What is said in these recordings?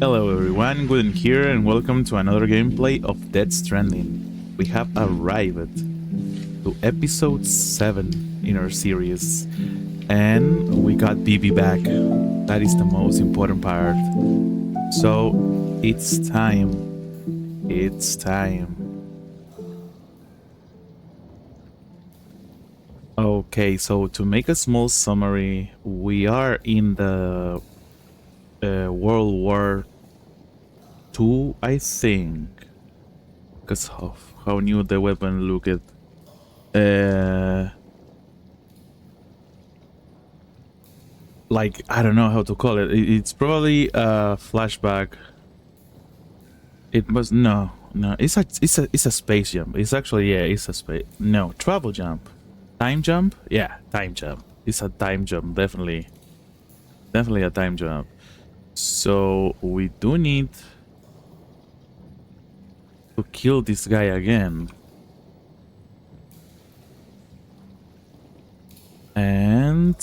Hello everyone, Gooden here and welcome to another gameplay of Dead Stranding. We have arrived to episode 7 in our series and we got BB back. That is the most important part. So it's time. It's time. Okay, so to make a small summary, we are in the World War II, I think, because of how new the weapon looked. Like, I don't know how to call it. It's probably a flashback. It was no. It's a space jump. It's actually, yeah, it's a space. No, travel jump, time jump. Yeah, time jump. It's a time jump, definitely a time jump. So we do need to kill this guy again. And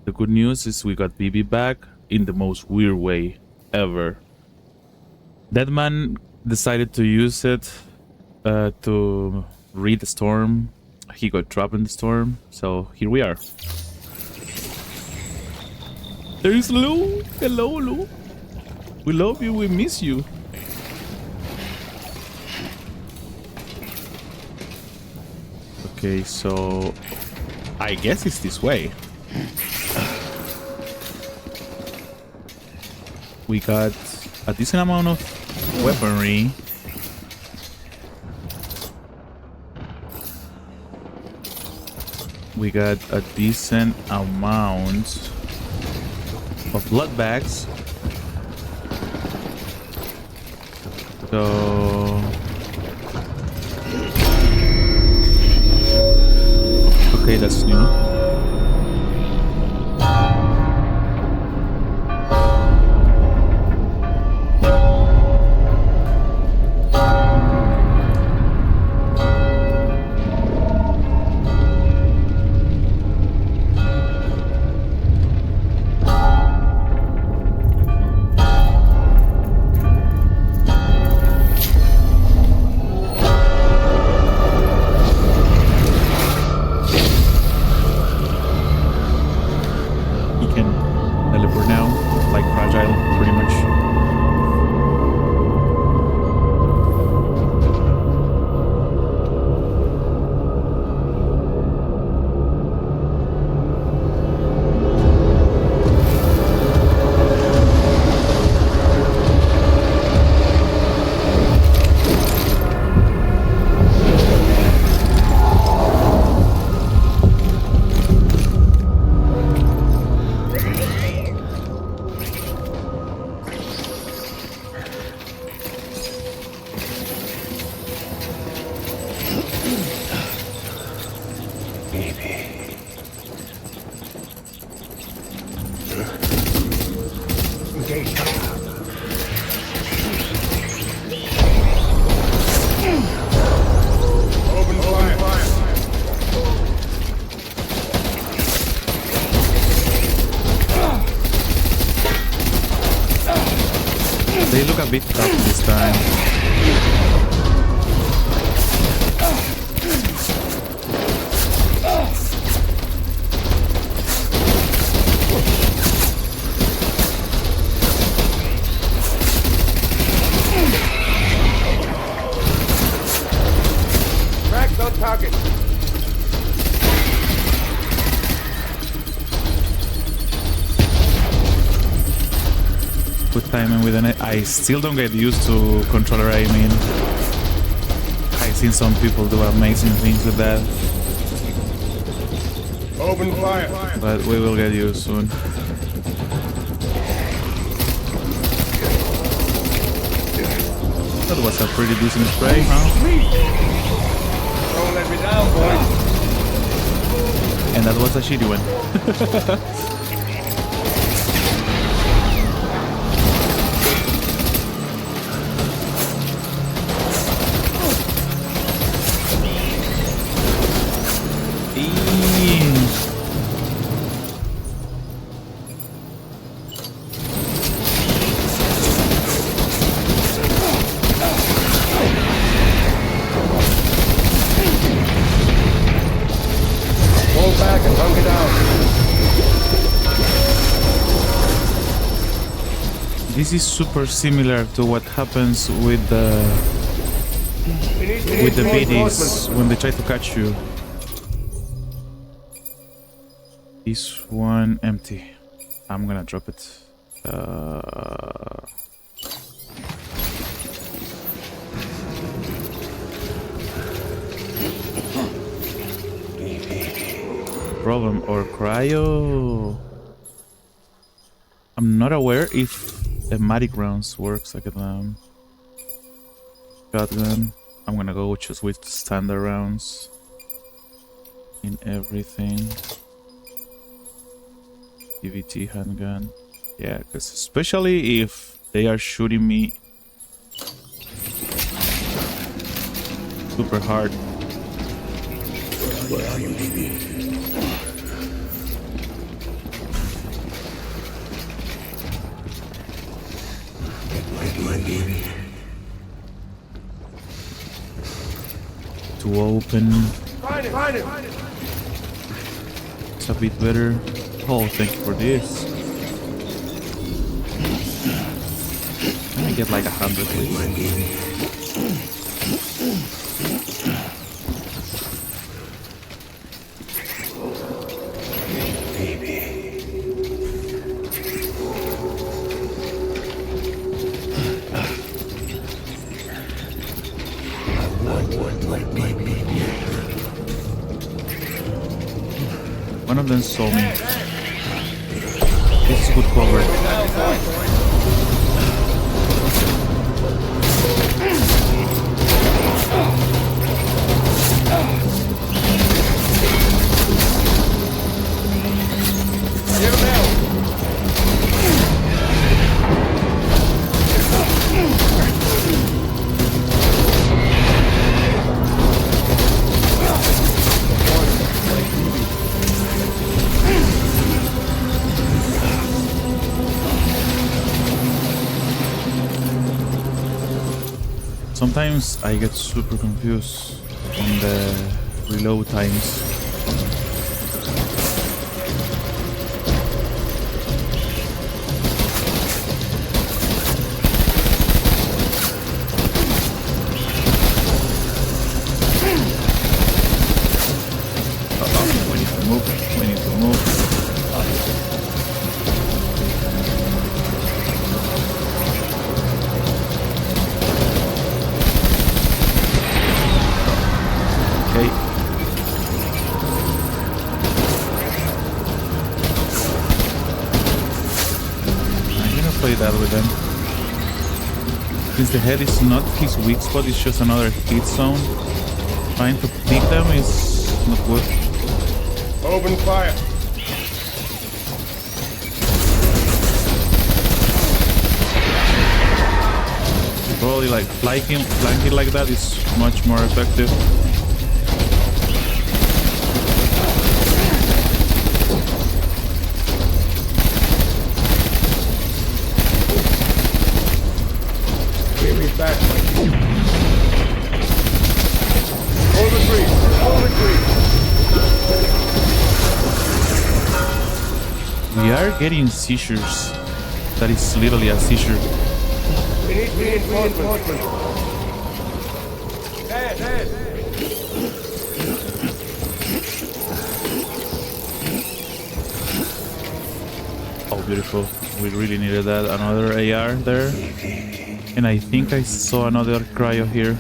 the good news is we got BB back in the most weird way ever. That man decided to use it to read the storm. He got trapped in the storm, so here we are. There is Lou. Hello, Lou. We love you. We miss you. Okay, so I guess it's this way. We got a decent amount of weaponry. We got a decent amount of blood bags. So okay, that's new. They look a bit tough this time. Tracks on target. Good timing with it. I still don't get used to controller aiming. I've seen some people do amazing things with that. Open fire. But we will get used soon. That was a pretty decent spray, huh? Don't let me down, boys. And that was a shitty one. This is super similar to what happens with the BDs when they try to catch you. This one empty. I'm gonna drop it. Problem or cryo? I'm not aware if thematic rounds works like a shotgun. I'm gonna go just with standard rounds in everything. DVT handgun. Yeah, because especially if they are shooting me super hard. Where are you, baby? My baby. To open. Find it, find it. It's a bit better. Oh, thank you for this. Can I get like 100, please? My baby. One of them saw me. This is good cover. Get him out. Sometimes I get super confused on the reload times. We need to move. We need to move. Okay. I'm gonna play that with them. Since the head is not his weak spot, it's just another hit zone. Trying to pick them is not good. Open fire. Probably like flanking like that is much more effective. Give me back, Mikey. Hold the tree. Hold the tree. We are getting seizures. That is literally a seizure. We need reinforcements. Dead. Oh, beautiful. We really needed that. Another AR there. And I think I saw another cryo here.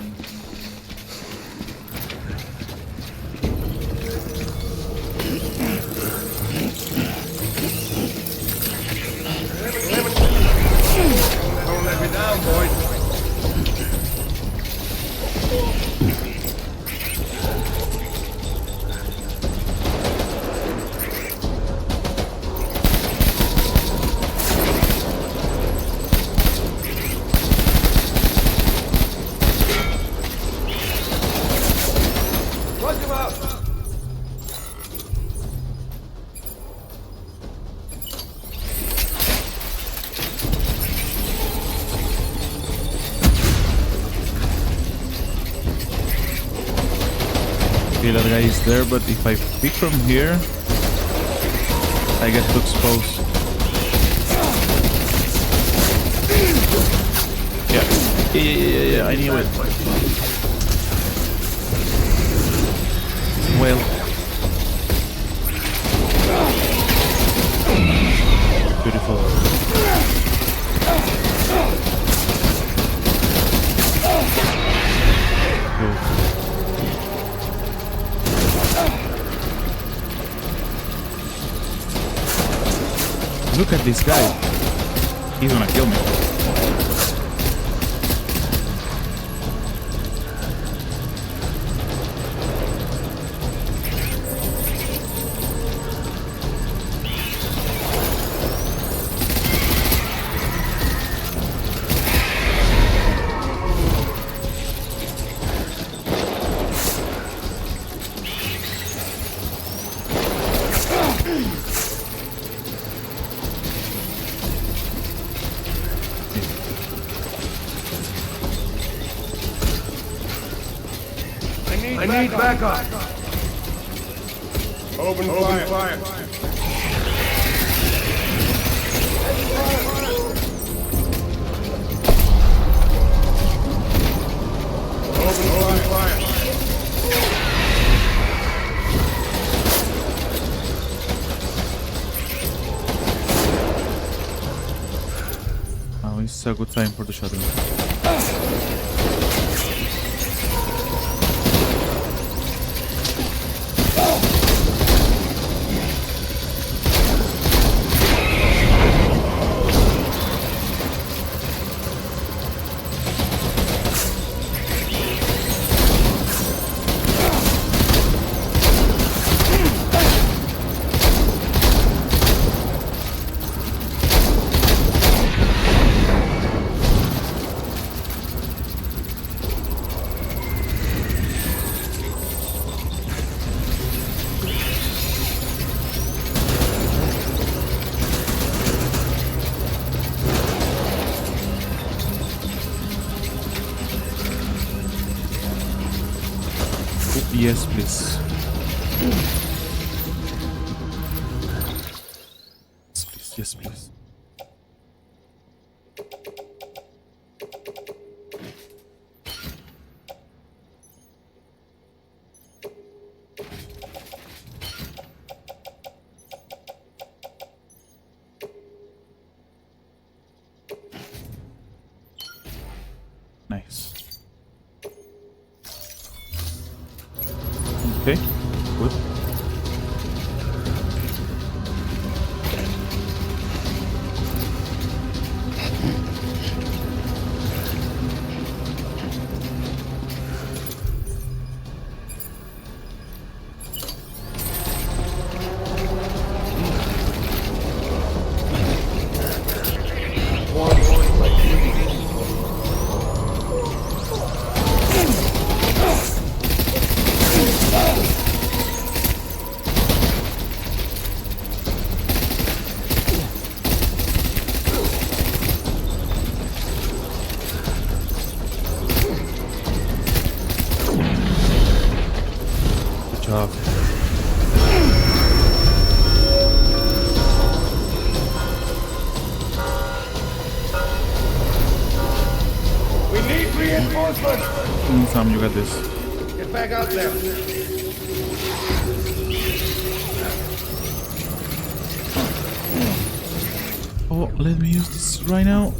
Don't let me down, boys. Rush him out. Okay, that guy is there, but if I pick from here, I get too exposed. Yeah, I knew it. Well. Beautiful. Cool. Look at this guy. He's gonna kill me. I need backup. Open fire. Open fire. Oh, it's a good time for the shotgun. Yes, please. Yes, please. Yes, please. Nice. Okay, good. Good job. We need reinforcements. Sam, you got this. Get back out there. Oh, let me use this right now.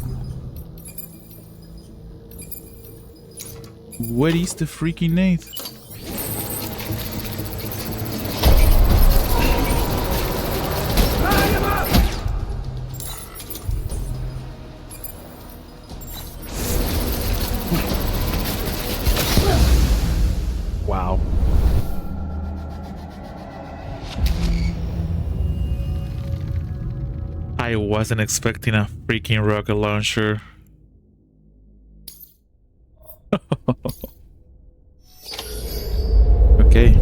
Where is the freaking nade? Wow. I wasn't expecting a freaking rocket launcher. Okay.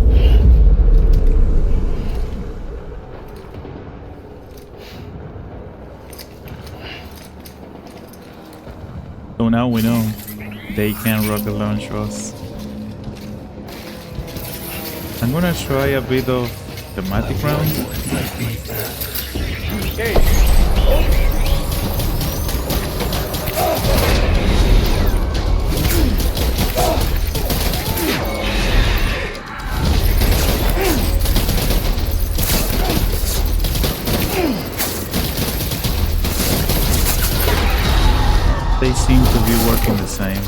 So now we know they can rocket launch us. I'm gonna try a bit of thematic round. Hey. They seem to be working the same.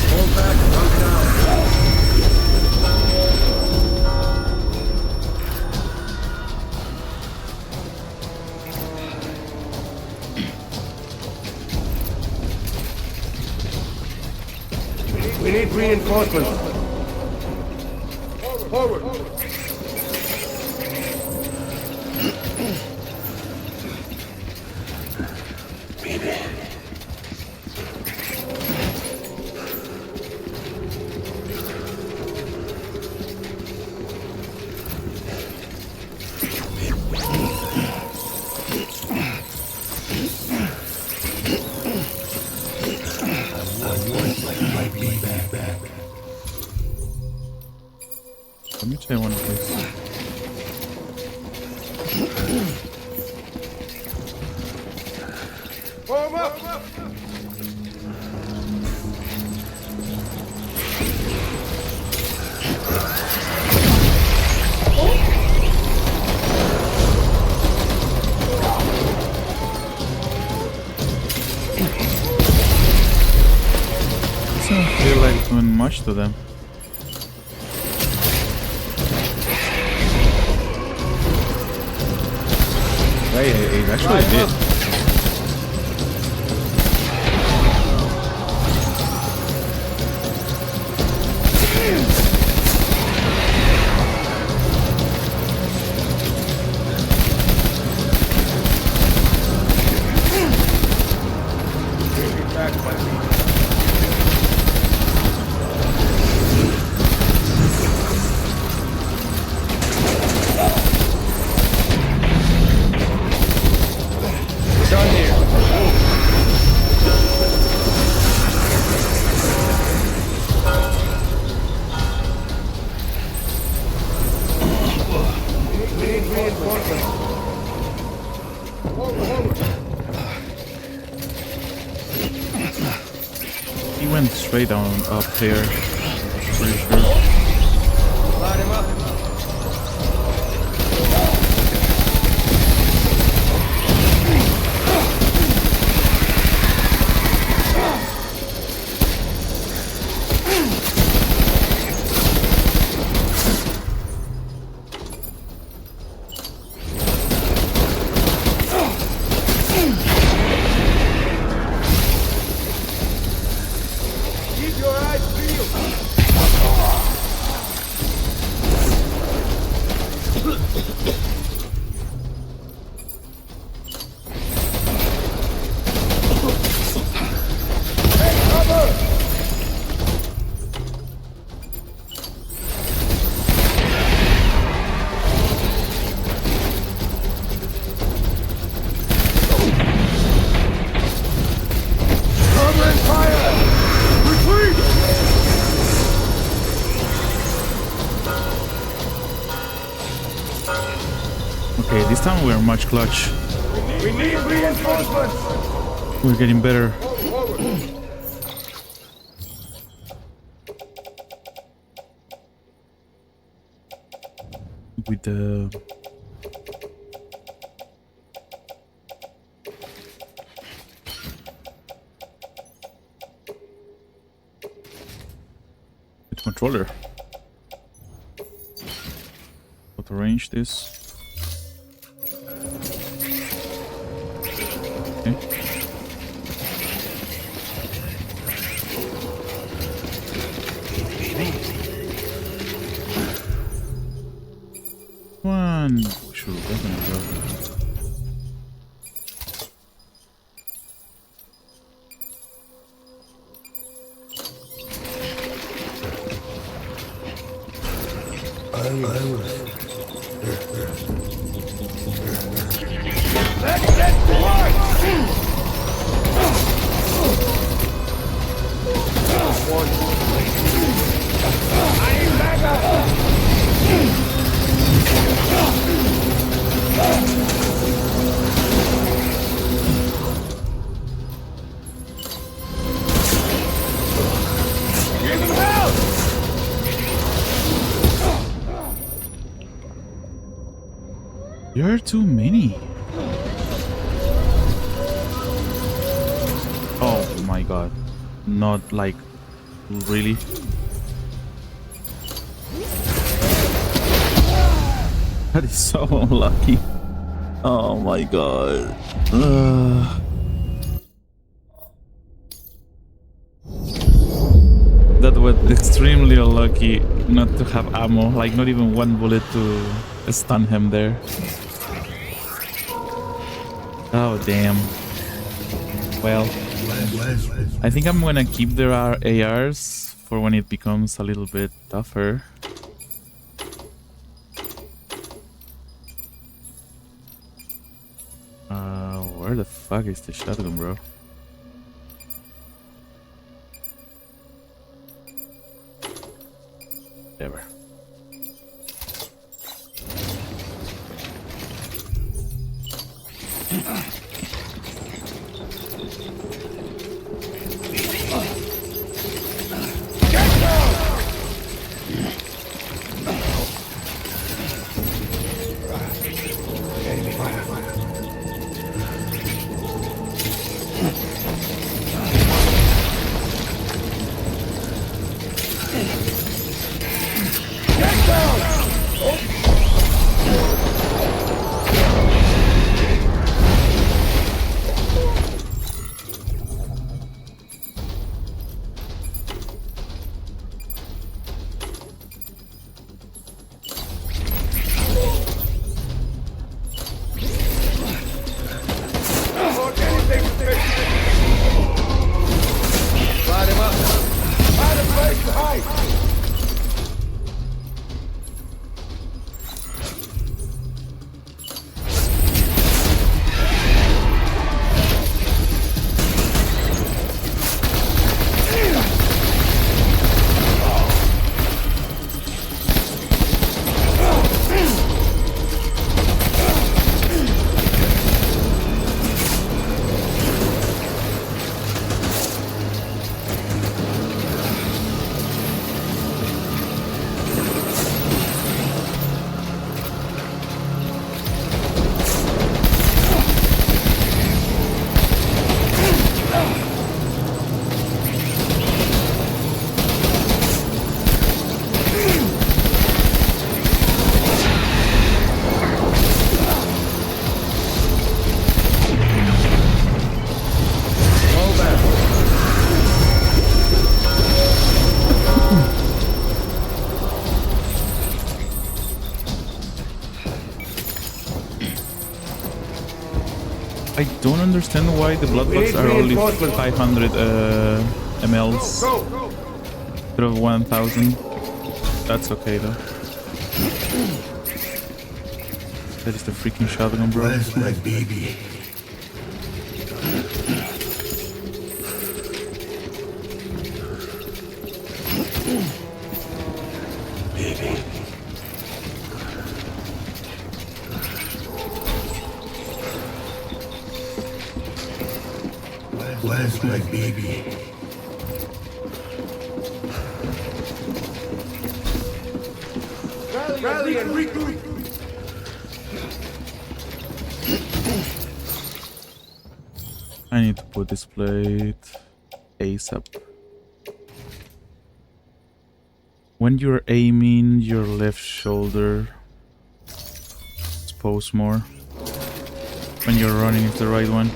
Hold back, knock down. We need reinforcements. Forward. Let me try one of these. Form up. Doesn't feel like doing much to them. Hey, it actually did. Done here. We need reinforcements. Forward. He went straight down up here. Pretty sure. Light him up. Keep your eyes peeled. Take cover! Cover and fire! Retreat! Okay, this time we're much clutch. We need reinforcements! We're getting better. Forward! With the controller. How to arrange this? Okay. One. Sure, definitely go. Let's get to work! I need backup! There are too many. Oh my god. Not like really. That is so unlucky. Oh my god. That was extremely unlucky not to have ammo, like not even one bullet to stun him there. Oh damn. Well, I think I'm gonna keep their ARs for when it becomes a little bit tougher. Where the fuck is the shotgun, bro? Whatever. I don't understand why the blood bugs are only 500 mls instead of 1000. That's okay though. That is the freaking shotgun, bro. Where's my baby? Baby. Where's my baby? Rally and regroup. I need to put this plate ASAP. When you're aiming your left shoulder, expose more. When you're running, it's the right one.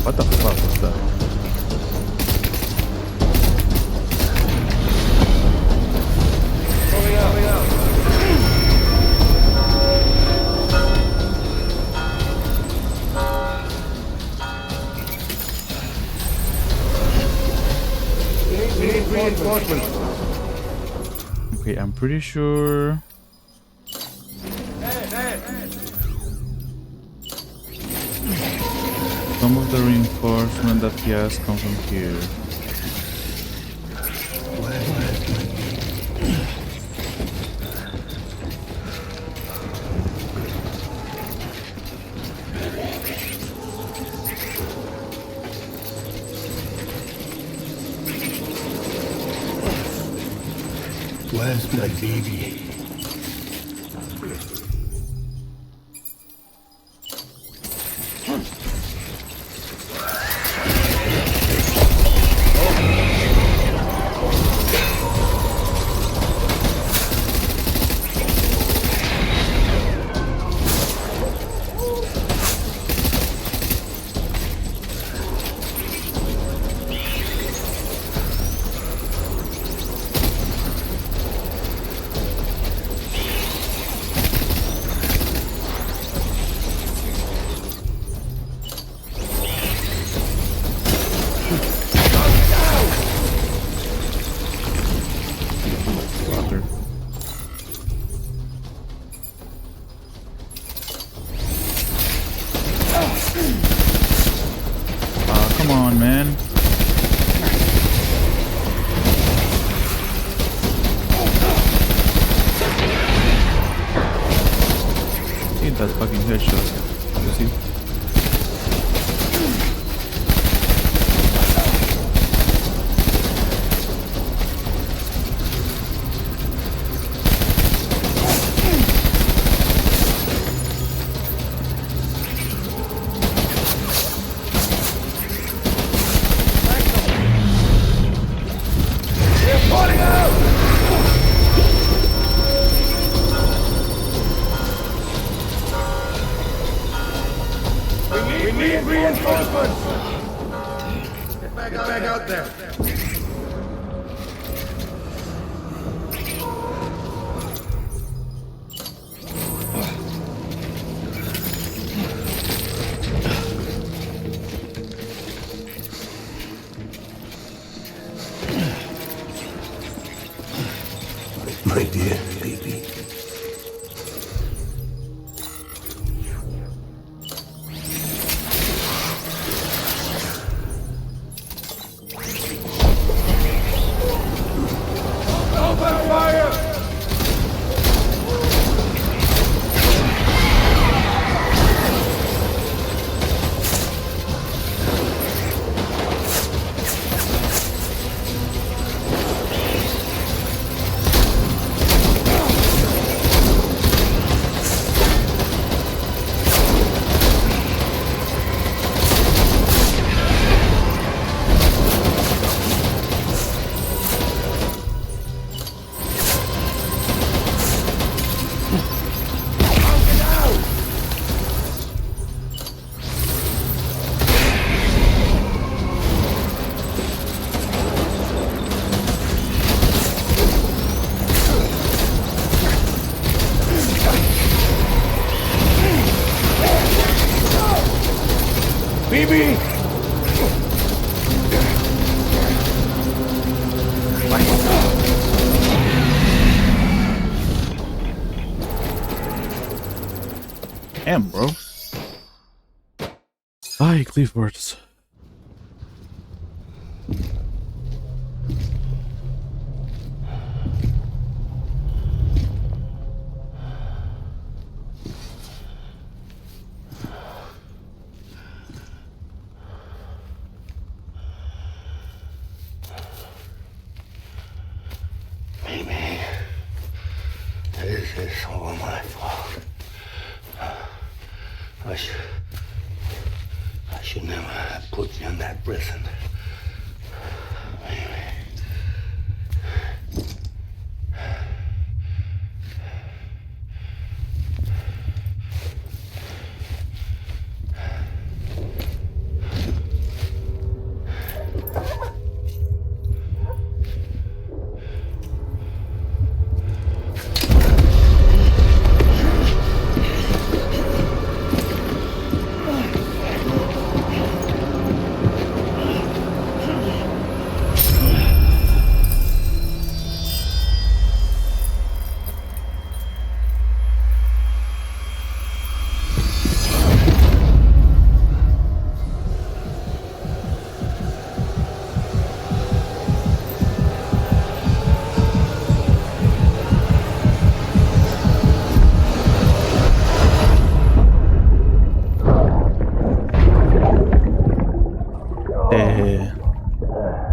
What the fuck was that? Moving out. We need reinforcements. Okay, I'm pretty sure. Some of the reinforcement that he has come from here. Where's my baby? Come on, man. Hit that fucking headshot. You see? We need reinforcements! Get back out there! My dear baby. Open fire! BB! Damn, bro. Hi, Clifford's. Baby, this is all my fault. I should never have put you in that prison. Baby.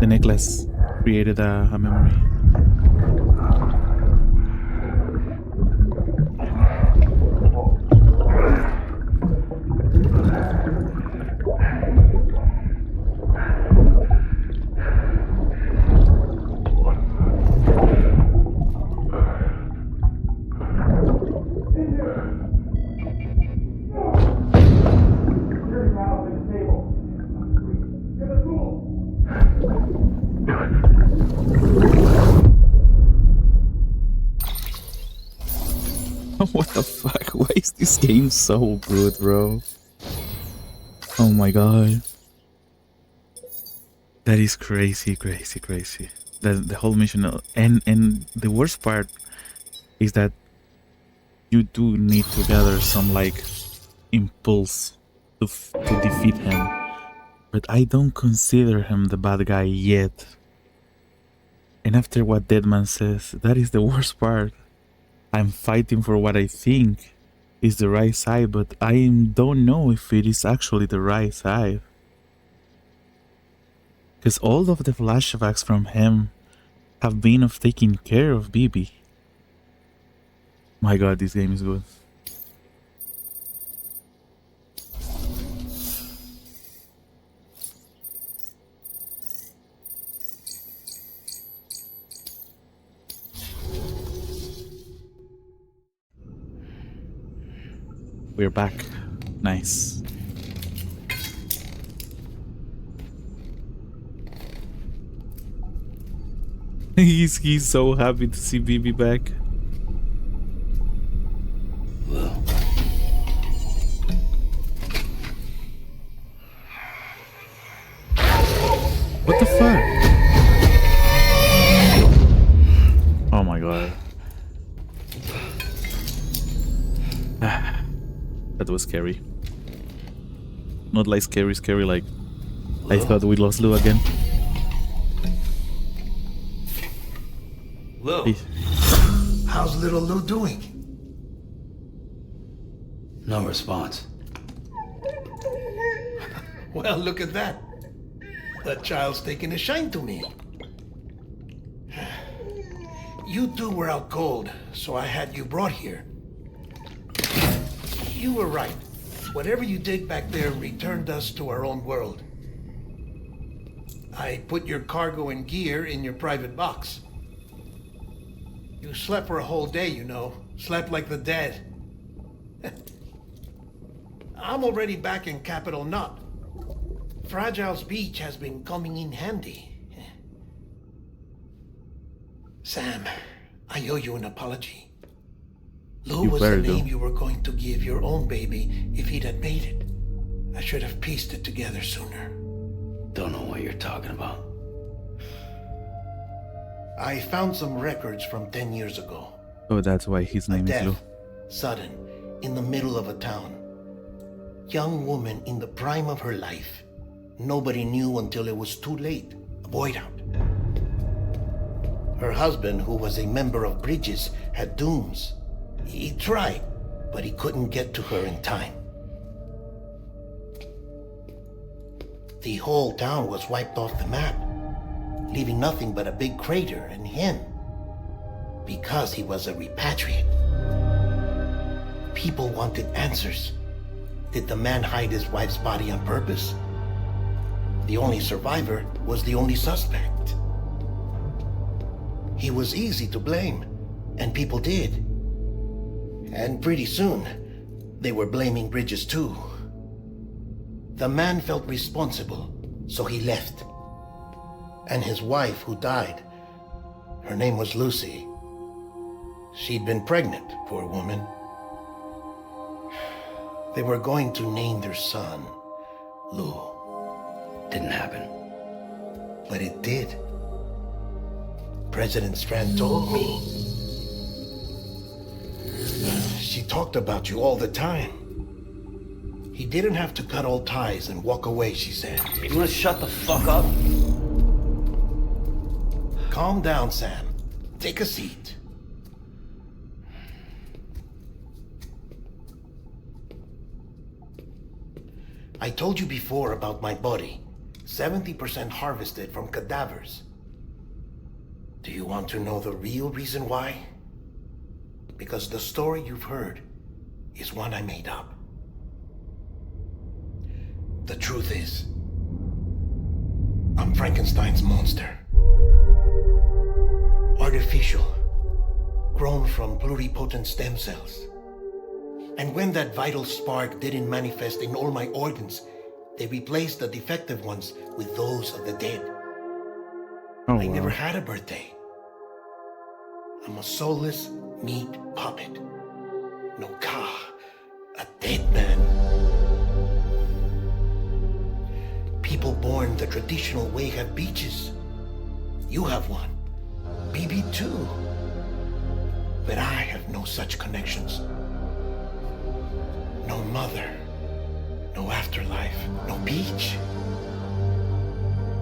The necklace created a memory. What the fuck? Why is this game so good, bro? Oh my god. That is crazy, crazy, crazy. The whole mission, and the worst part is that you do need to gather some like impulse to defeat him. But I don't consider him the bad guy yet. And after what Deadman says, that is the worst part. I'm fighting for what I think is the right side, but I don't know if it is actually the right side. Because all of the flashbacks from him have been of taking care of Bibi. My god, this game is good. We're back. Nice. he's so happy to see Bibi back. Well, What the fuck? Oh my god. That was scary. Not like scary, like I thought we lost Lou again. Lou, Hey, how's little Lou doing? No response. Well, look at that. That child's taking a shine to me. You two were out cold, so I had you brought here. You were right. Whatever you did back there returned us to our own world. I put your cargo and gear in your private box. You slept for a whole day, you know. Slept like the dead. I'm already back in Capital Knot. Fragile's beach has been coming in handy. Sam, I owe you an apology. Lou You was the better do. name you were going to give your own baby if he'd had made it. I should have pieced it together sooner. Don't know what you're talking about. I found some records from 10 years ago. oh, that's why his A name is Lou. death, sudden, in the middle of a town. Young woman in the prime of her life. Nobody knew until it was too late. A void out. Her husband, who was a member of Bridges, had dooms. He tried, but he couldn't get to her in time. The whole town was wiped off the map, leaving nothing but a big crater and him, because he was a repatriate. People wanted answers. Did the man hide his wife's body on purpose? The only survivor was the only suspect. He was easy to blame, and people did. And pretty soon, they were blaming Bridges too. The man felt responsible, so he left. And his wife, who died, her name was Lucy. She'd been pregnant, poor woman. They were going to name their son Lou. Didn't happen. But it did. President Strand told me. She talked about you all the time. He didn't have to cut all ties and walk away, she said. You wanna shut the fuck up? Calm down, Sam. Take a seat. I told you before about my body. 70% harvested from cadavers. Do you want to know the real reason why? Because the story you've heard is one I made up. The truth is, I'm Frankenstein's monster. Artificial, grown from pluripotent stem cells. And when that vital spark didn't manifest in all my organs, they replaced the defective ones with those of the dead. Oh, I never wow. had a birthday. I'm a soulless meat puppet. No ka, a dead man. People born the traditional way have beaches. You have one. BB too. But I have no such connections. No mother. No afterlife. No beach.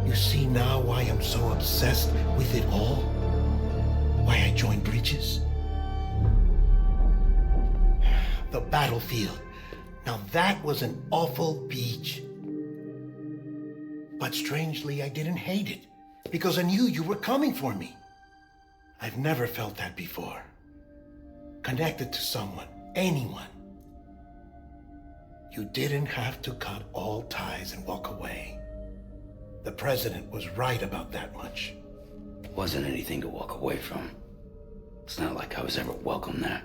You see now why I'm so obsessed with it all? Why I joined Bridges? The battlefield. Now that was an awful beach. But strangely, I didn't hate it, because I knew you were coming for me. I've never felt that before. Connected to someone, anyone. You didn't have to cut all ties and walk away. The president was right about that much. Wasn't anything to walk away from. It's not like I was ever welcome there.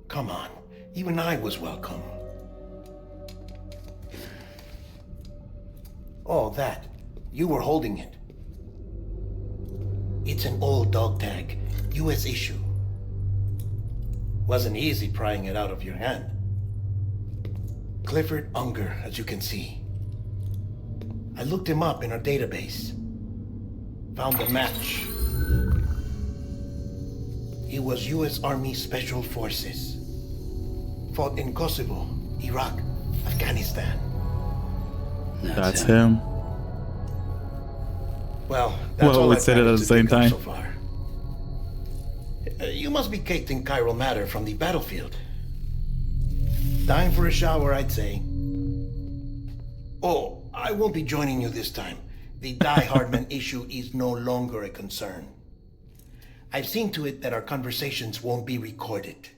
Come on, even I was welcome. Oh, that. You were holding it. It's an old dog tag, US issue. Wasn't easy prying it out of your hand. Clifford Unger, as you can see. I looked him up in our database. Found a match. He was US Army Special Forces. Fought in Kosovo, Iraq, Afghanistan. That's him. Well, that's Well, all we I've said it at managed the to same dig up time. so far. You must be caked in chiral matter from the battlefield. Time for a shower, I'd say. Oh, I won't be joining you this time. The Heartman issue is no longer a concern. I've seen to it that our conversations won't be recorded.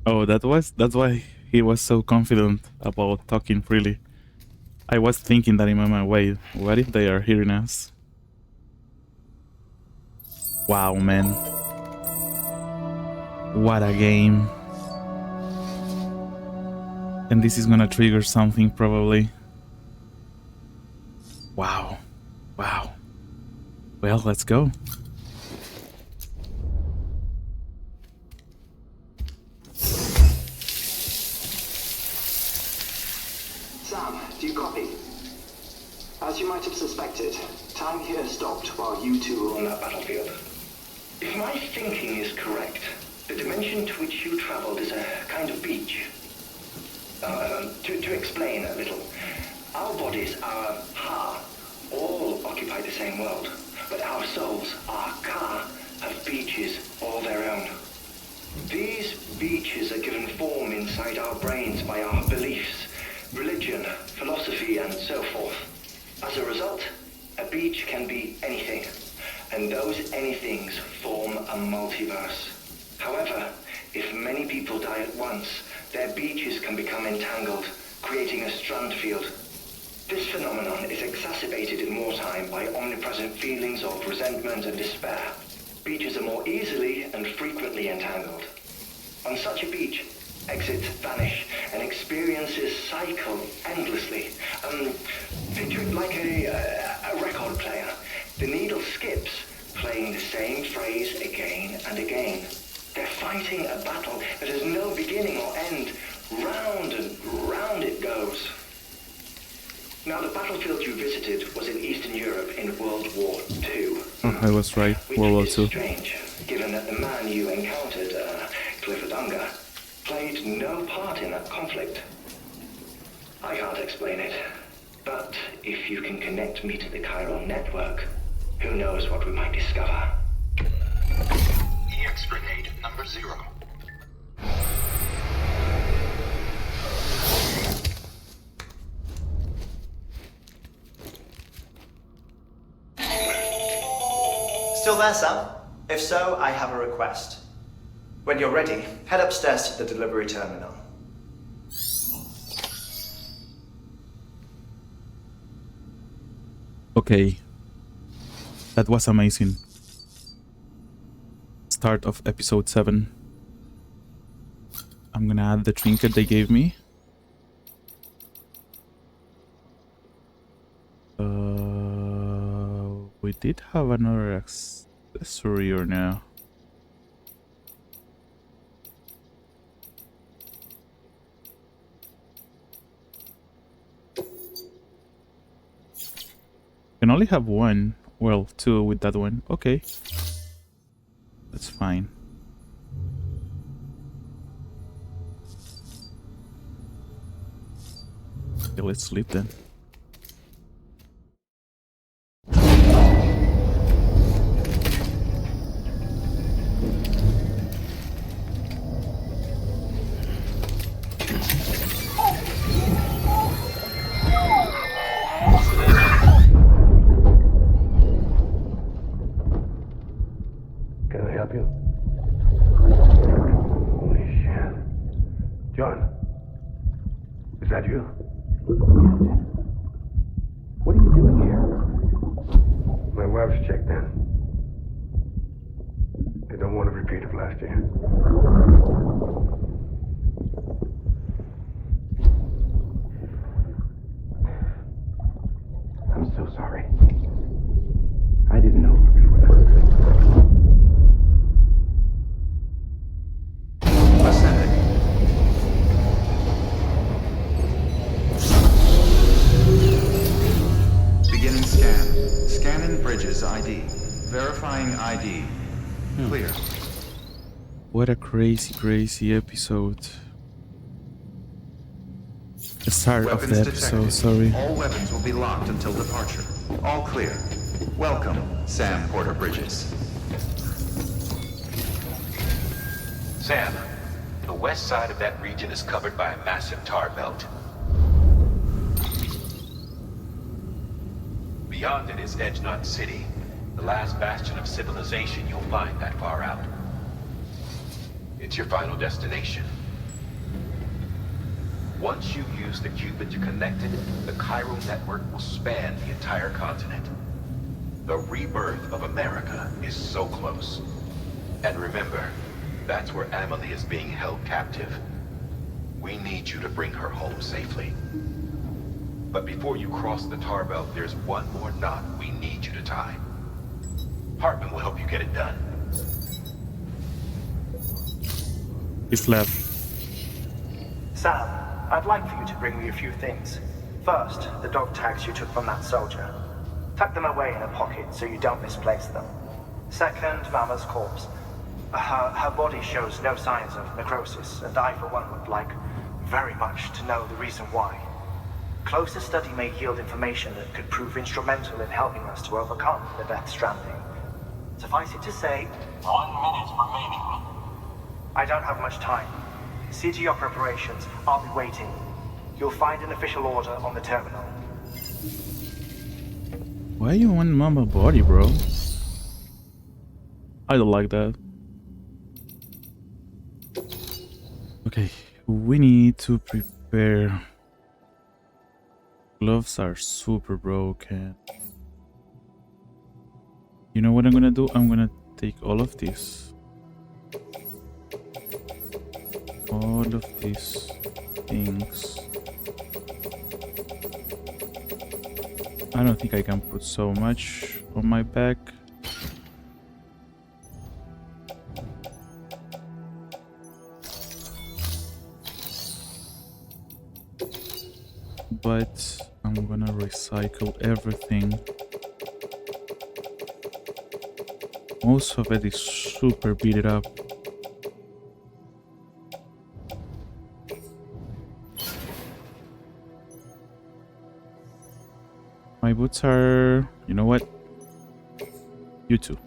Oh, that's why he was so confident about talking freely. I was thinking that in my mind, wait, what if they are hearing us? Wow, man. What a game. And this is gonna trigger something probably. Wow. Wow. Well, let's go. Sam, do you copy? As you might have suspected, time here stopped while you two were on that battlefield. If my thinking is correct, the dimension to which you traveled is a kind of beach. To explain a little, our bodies, our ha, all occupy the same world, but our souls, our ka, have beaches all their own. These beaches are given form inside our brains by our beliefs, religion, philosophy, and so forth. As a result, a beach can be anything, and those anythings form a multiverse. However, if many people die at once, their beaches can become entangled, creating a strand field. This phenomenon is exacerbated in wartime by omnipresent feelings of resentment and despair. Beaches are more easily and frequently entangled. On such a beach, exits vanish and experiences cycle endlessly. Picture it like a record player. The needle skips, playing the same phrase again and again. They're fighting a battle that has no beginning or end. Round and round it goes. Now, the battlefield you visited was in Eastern Europe in World War II. Oh, I was right. Which World War is II. strange, given that the man you encountered, Clifford Unger, played no part in that conflict. I can't explain it, but if you can connect me to the chiral network, who knows what we might discover. EX grenade number 0. Still there, Sam? If so, I have a request. When you're ready, head upstairs to the delivery terminal. Okay. That was amazing. Start of episode 7. I'm gonna add the trinket they gave me. We did have another accessory or no? Can only have one. Well, 2 with that one. Okay. That's fine. Okay, let's sleep then. Can I help you? Holy shit. John, is that you? What are you doing here? My wife's checked in. They don't want to repeat of last year. I'm so sorry. I didn't know you were there. Ascending. Beginning scan. Scanning Bridges ID. Verifying ID. Clear. What a crazy episode. The start of the episode, sorry. All weapons will be locked until departure. All clear. Welcome, Sam Porter Bridges. Sam, the west side of that region is covered by a massive tar belt. Beyond it is Edge Knot City, the last bastion of civilization you'll find that far out. It's your final destination. Once you use the cube interconnected, the Cairo network will span the entire continent. The rebirth of America is so close. And remember, that's where Amelie is being held captive. We need you to bring her home safely. But before you cross the tar belt, there's one more knot we need you to tie. Heartman will help you get it done. He's left. Sam, I'd like for you to bring me a few things. First, the dog tags you took from that soldier. Tuck them away in a pocket so you don't misplace them. Second, Mama's corpse. Her body shows no signs of necrosis, and I, for one, would like very much to know the reason why. Closer study may yield information that could prove instrumental in helping us to overcome the Death Stranding. Suffice it to say, 1 minute remaining. I don't have much time. See to your preparations. I'll be waiting. You'll find an official order on the terminal. Why you want Mama body, bro? I don't like that. Okay, we need to prepare. Gloves are super broken. You know what I'm gonna do? I'm gonna take all of this. All of these things. I don't think I can put so much on my back. But I'm gonna recycle everything. Most of it is super beat up. My boots are... You know what? You too.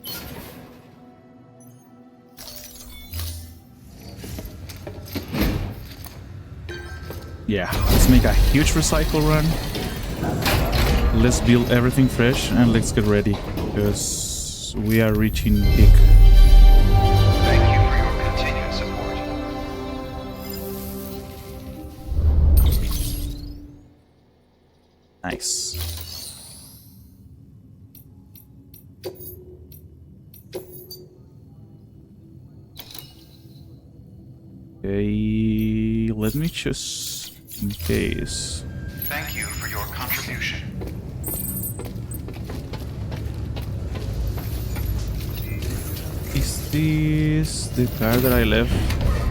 Yeah, let's make a huge recycle run. Let's build everything fresh and let's get ready. Because we are reaching peak. Thank you for your continued support. Nice. Okay, let me just in case. Thank you for your contribution. Is this the car that I left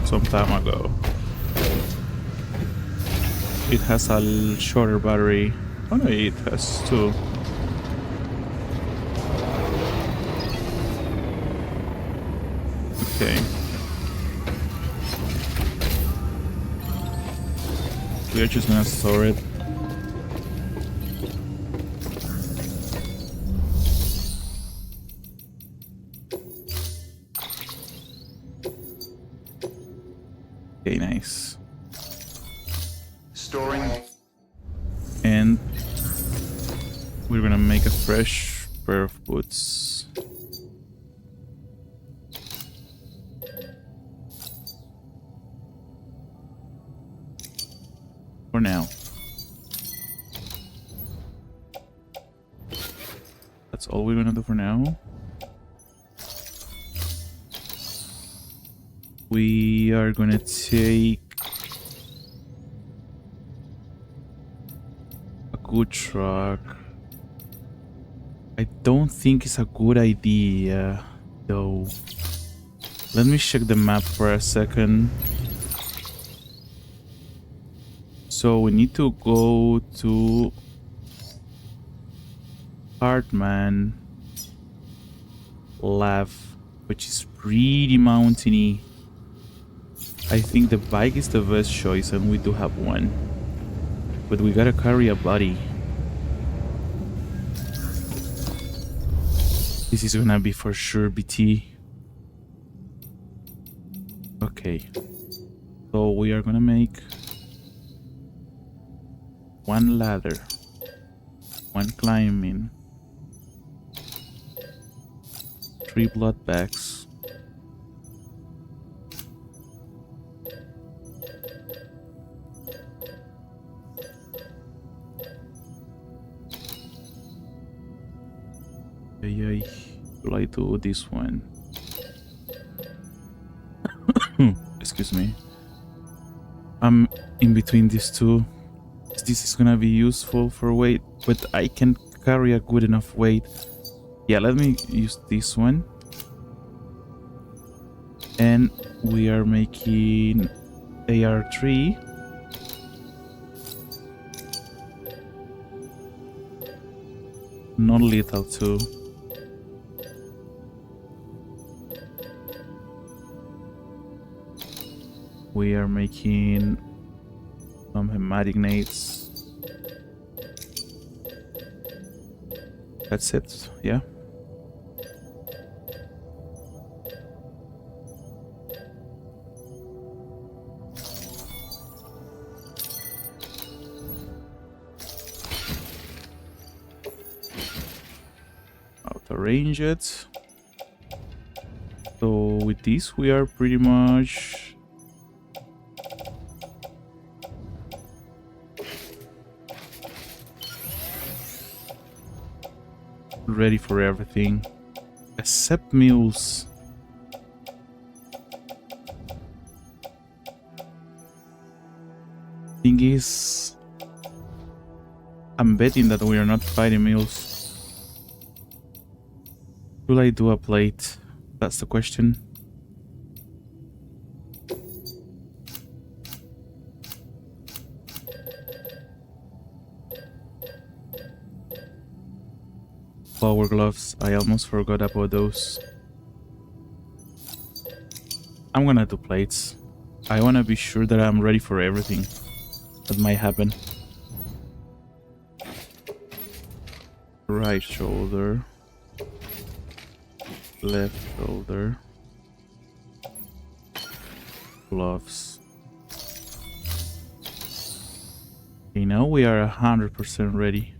some time ago? It has a shorter battery. Oh no, it has two. Okay. We're just gonna store it. Okay, nice. Storing. And we're gonna make a fresh pair of boots. For now. That's all we're gonna do for now. We are gonna take a good truck. I don't think it's a good idea though. Let me check the map for a second. So we need to go to Heartman Lab, which is pretty mountainy. I think the bike is the best choice, and we do have one. But we gotta carry a body. This is gonna be for sure BT. Okay. So we are gonna make one ladder, one climbing, 3 blood bags, will I do this one? Excuse me. I'm in between these two. This is gonna be useful for weight, but I can carry a good enough weight. Yeah, let me use this one. And we are making AR3. Non-lethal too. We are making some hematic nades. That's it, yeah. Auto-range it. So with this we are pretty much ready for everything except mules. Thing is, I'm betting that we are not fighting mules. Will I do a plate? That's the question. Power gloves, I almost forgot about those. I'm gonna do plates. I wanna be sure that I'm ready for everything that might happen. Right shoulder, left shoulder, gloves. Okay, now we are 100% ready.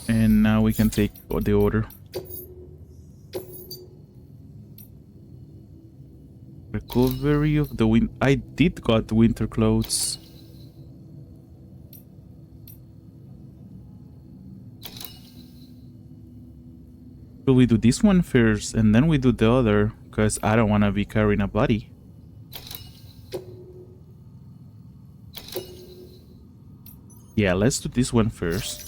And now we can take the order. Recovery of the wind. I did got winter clothes. Will we do this one first and then we do the other? Because I don't want to be carrying a body. Yeah, let's do this one first.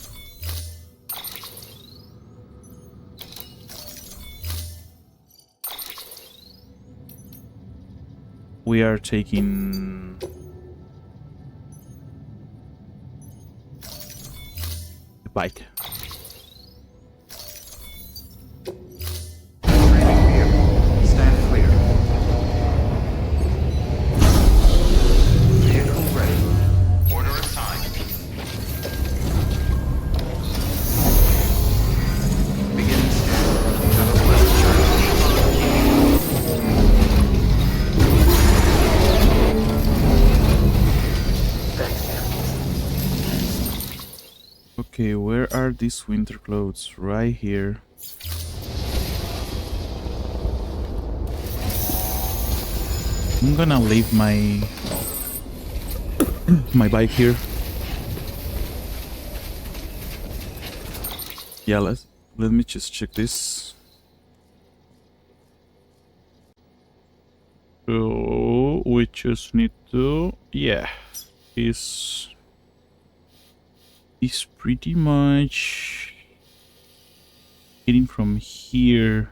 We are taking the bike. Stand clear. Vehicle ready. Order assigned. Beginning scan. Have a pleasant journey. Okay, where are these winter clothes? Right here. I'm gonna leave my bike here. Yeah, let me just check this. So we just need to, yeah, is pretty much getting from here.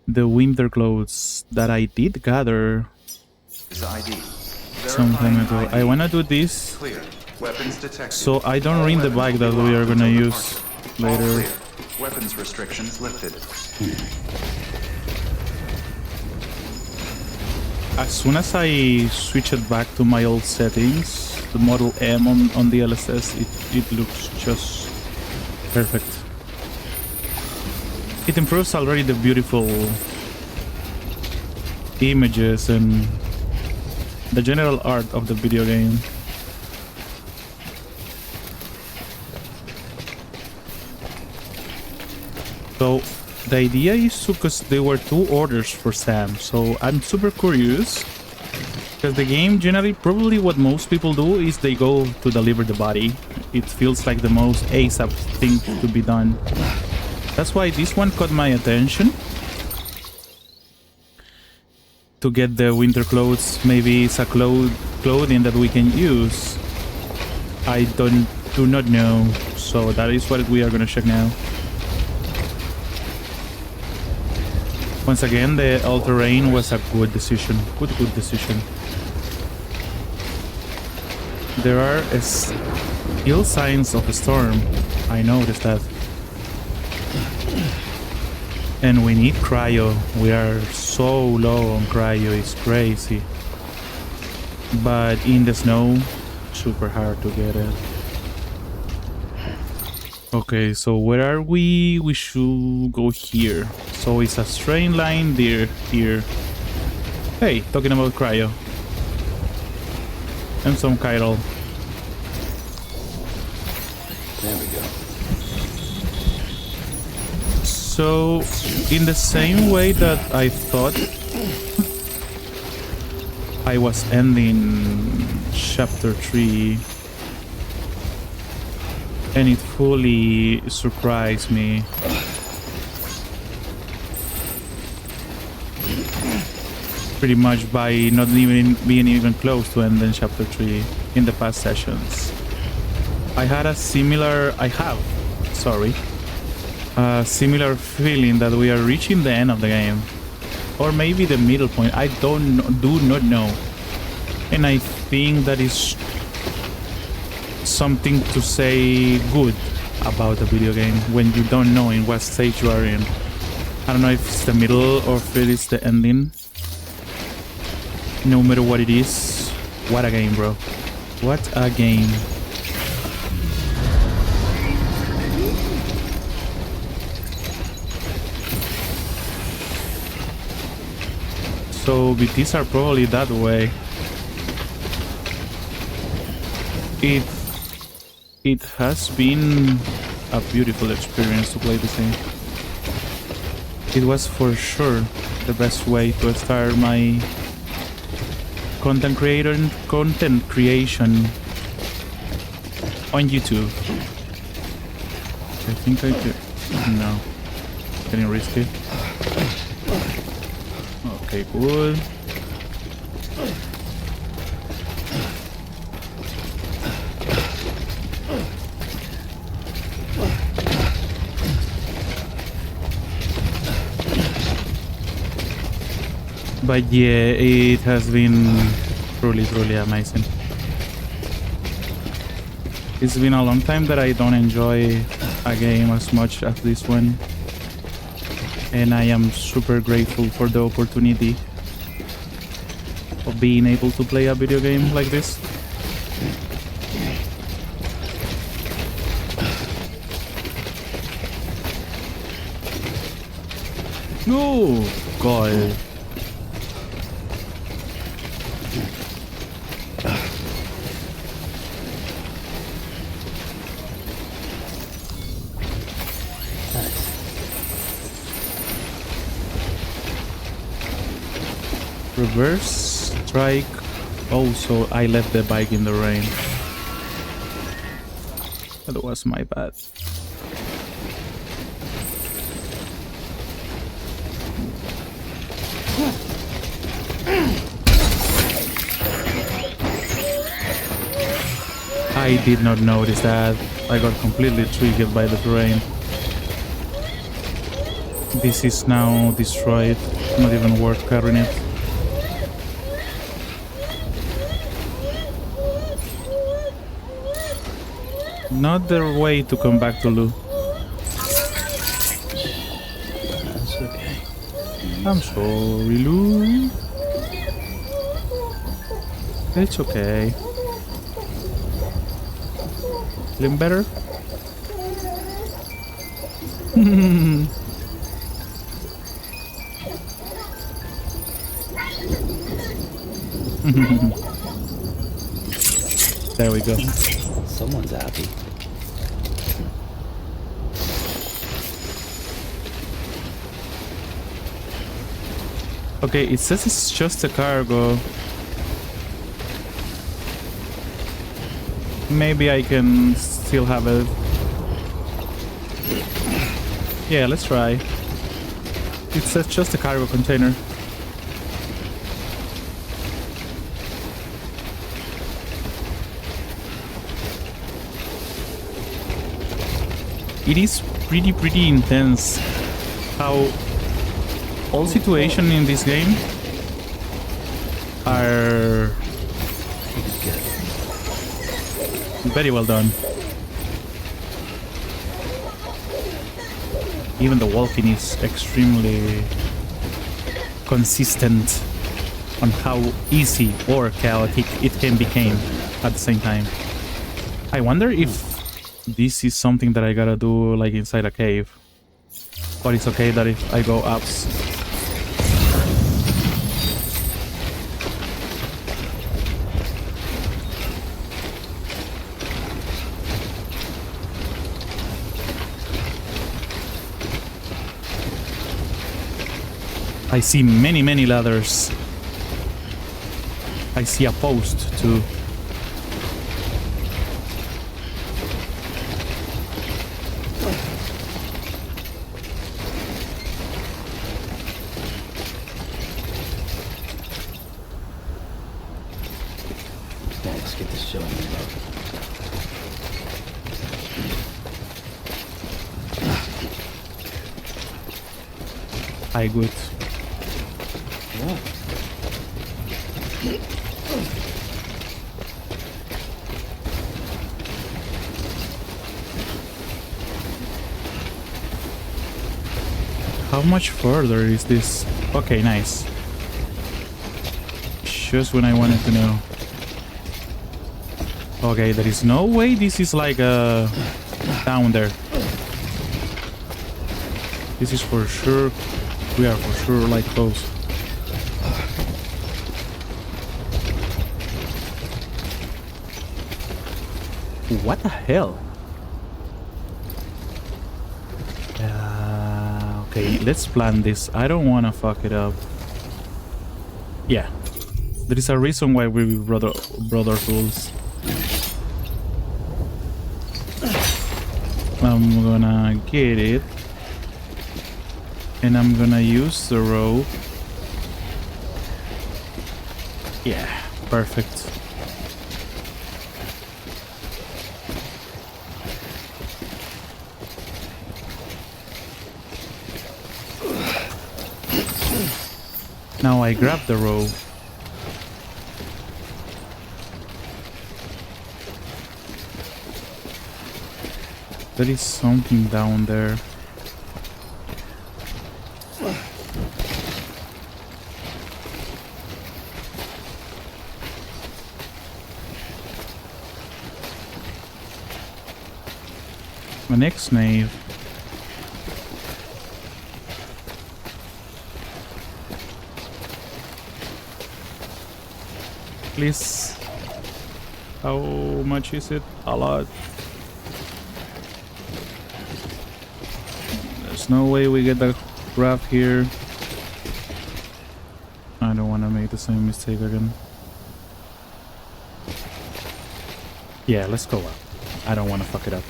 The winter clothes that I did gather some time ago. I wanna do this so I don't ruin the bike that we are gonna use later. Weapons restrictions lifted. As soon as I switch it back to my old settings, the Model M on the LSS, it looks just perfect. It improves already the beautiful images and the general art of the video game. So the idea is to, because there were 2 orders for Sam, so I'm super curious. Because the game generally, probably what most people do is they go to deliver the body. It feels like the most ASAP thing to be done. That's why this one caught my attention. To get the winter clothes, maybe it's a clothing that we can use. I do not know. So that is what we are gonna check now. Once again, the all-terrain was a good decision. Good decision. There are still signs of a storm. I noticed that. And we need cryo. We are so low on cryo, it's crazy. But in the snow, super hard to get it. Okay, so where are we? We should go here. So it's a straight line there, here. Hey, talking about cryo. And some chiral. There we go. So, in the same way that I thought I was ending chapter 3, and it fully surprised me. Pretty much by not even being even close to ending chapter 3 in the past sessions. I have a similar feeling that we are reaching the end of the game, or maybe the middle point. I do not know, and I think that is something to say good about a video game when you don't know in what stage you are in. I don't know if it's the middle or if it is the ending. No matter what it is, what a game, bro! What a game! So BTs are probably that way. It has been a beautiful experience to play this game. It was for sure the best way to start my content creation on YouTube. I think I could. No, getting risky. Okay, cool. But yeah, it has been truly amazing. It's been a long time that I don't enjoy a game as much as this one. And I am super grateful for the opportunity of being able to play a video game like this. No, God. Reverse strike. Oh, so I left the bike in the rain. That was my bad. I did not notice that. I got completely triggered by the terrain. This is now destroyed. Not even worth carrying it. Not the way to come back to Lou. That's okay. I'm sorry, Lou. It's okay. Feeling better? There we go. Someone's happy. Okay, it says it's just a cargo. Maybe I can still have it. Yeah, let's try. It says just a cargo container. It is pretty intense how all situations in this game are very well done. Even the walking is extremely consistent on how easy or chaotic it can become at the same time. I wonder if this is something that I gotta do like inside a cave. But it's okay that if I go ups. I see many ladders. I see a post too. Let's get this show on the road. I good. Yeah. How much further is this? Okay, nice. Just when I wanted to know. Okay, there is no way this is like down there. This is for sure. We are for sure like close. What the hell? Okay, let's plan this. I don't want to fuck it up. Yeah. There is a reason why we brother rules. I'm gonna get it. And I'm gonna use the rope. Yeah, perfect. Now I grab the rope. There is something down there. My next knave. Please. How much is it? A lot. There's no way we get the grab here. I don't want to make the same mistake again. Yeah, let's go up. I don't want to fuck it up.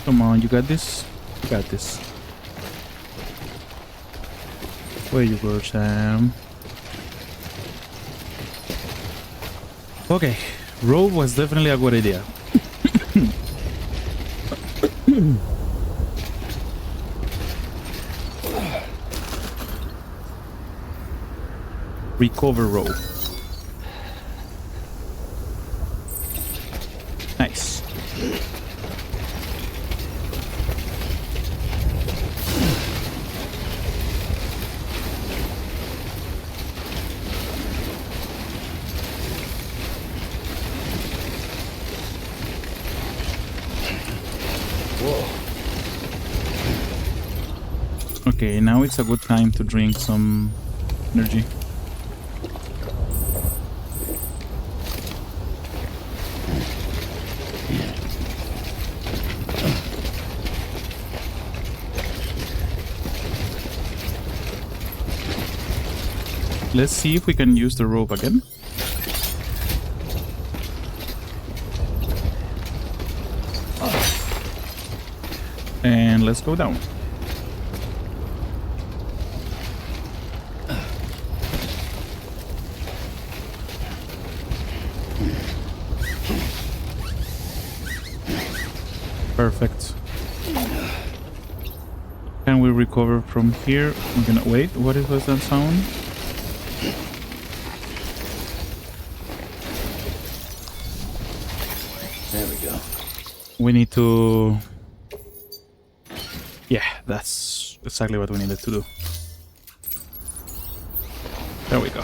Come on, you got this? You got this. Where you go, Sam? Okay, rope was definitely a good idea. Recover rope. Nice. Okay, now it's a good time to drink some energy. Let's see if we can use the rope again. And let's go down. Perfect. Can we recover from here? I'm gonna wait. What was that sound? There we go. We need to... Yeah, that's exactly what we needed to do. There we go.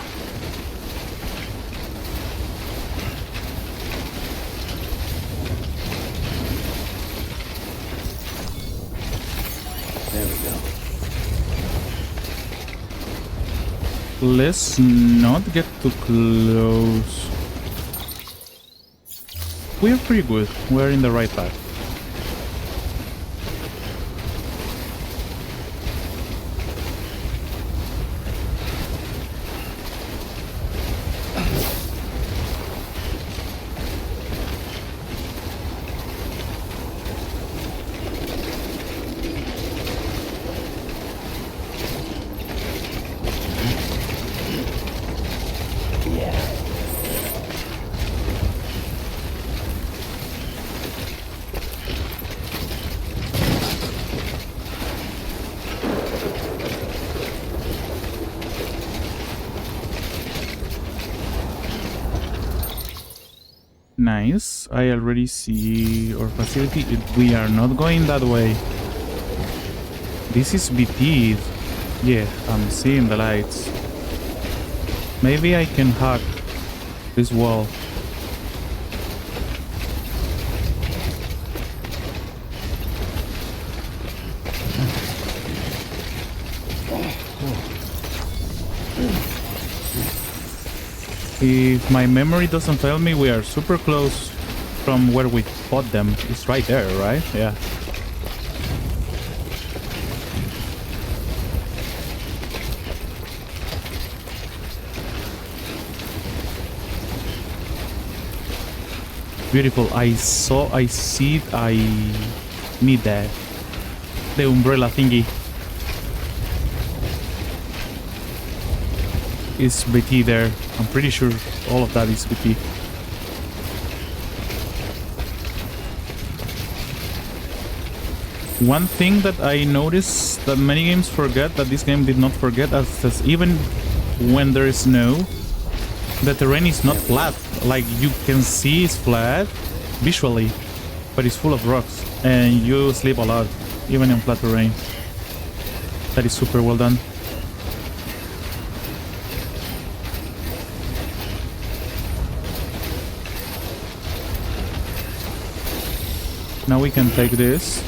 There we go. Let's not get too close. We are pretty good. We're in the right path. Nice. I already see our facility. We are not going that way. This is BT. Yeah, I'm seeing the lights. Maybe I can hack this wall. If my memory doesn't fail me, we are super close from where we fought them. It's right there, right? Yeah. Beautiful. I need that. The umbrella thingy. Is BT there? I'm pretty sure all of that is BT. One thing that I noticed that many games forget, that this game did not forget, is even when there is snow, the terrain is not flat. Like, you can see it's flat visually, but it's full of rocks, and you sleep a lot, even in flat terrain. That is super well done. Now we can take this.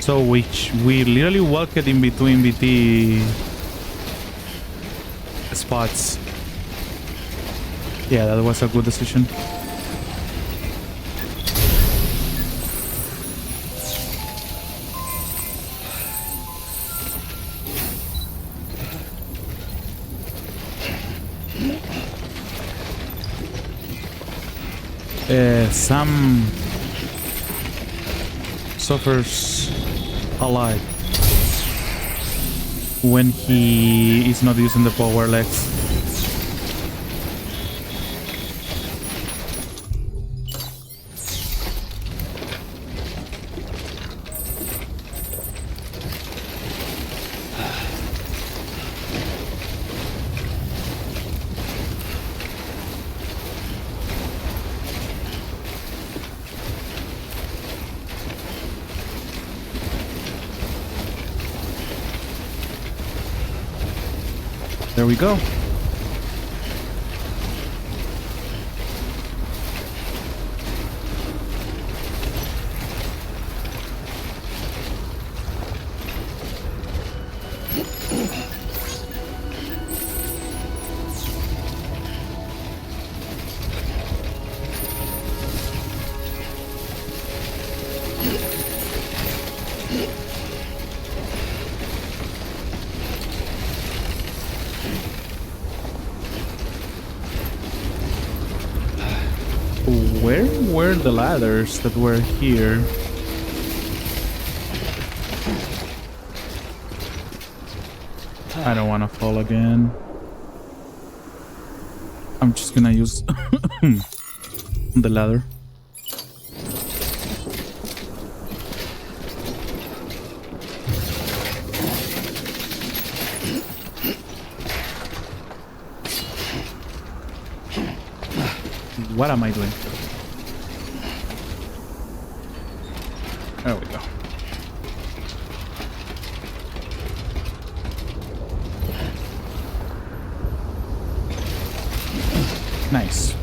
So we literally walked in between BT spots. Yeah, that was a good decision. Sam suffers a lot when he is not using the power legs. There we go. Where were the ladders that were here? I don't want to fall again. I'm just gonna use the ladder. What am I doing? There we go. Nice.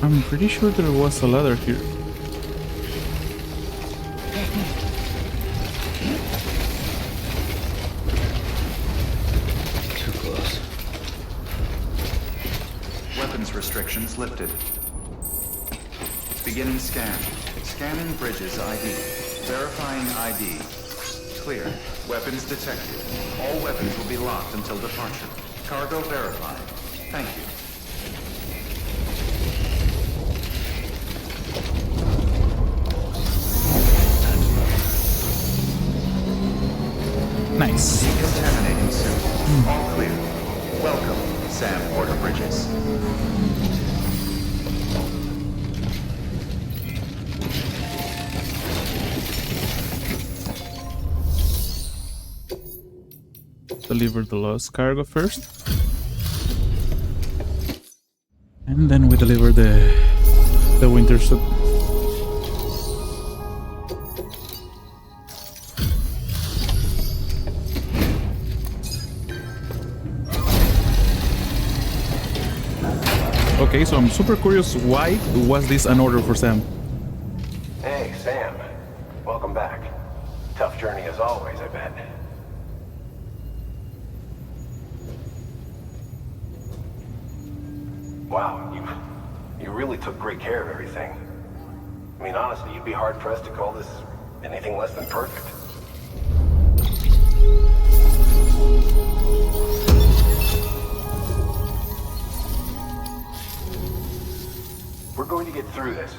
I'm pretty sure there was a ladder here. Restrictions lifted. Beginning scan. Scanning bridges ID. Verifying ID. Clear. Weapons detected. All weapons will be locked until departure. Cargo verified. Thank you. Nice. Decontaminating soon. All clear. Welcome, Sam Porter Bridges. Deliver the lost cargo first. And then we deliver the winter suit. Okay, so I'm super curious, why was this an order for Sam? Hey, Sam. Welcome back. Tough journey as always, I bet. Wow, you really took great care of everything. I mean, honestly, you'd be hard-pressed to call this anything less than perfect. We're going to get through this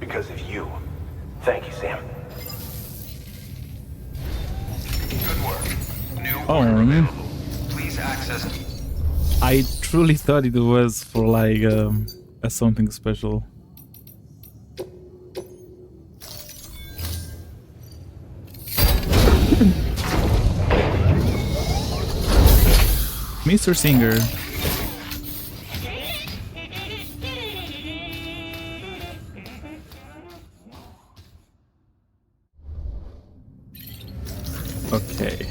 because of you. Thank you, Sam. Good work. New Oh, order man. available. Please access. I truly thought it was for like a something special. Mr. Singer. Okay.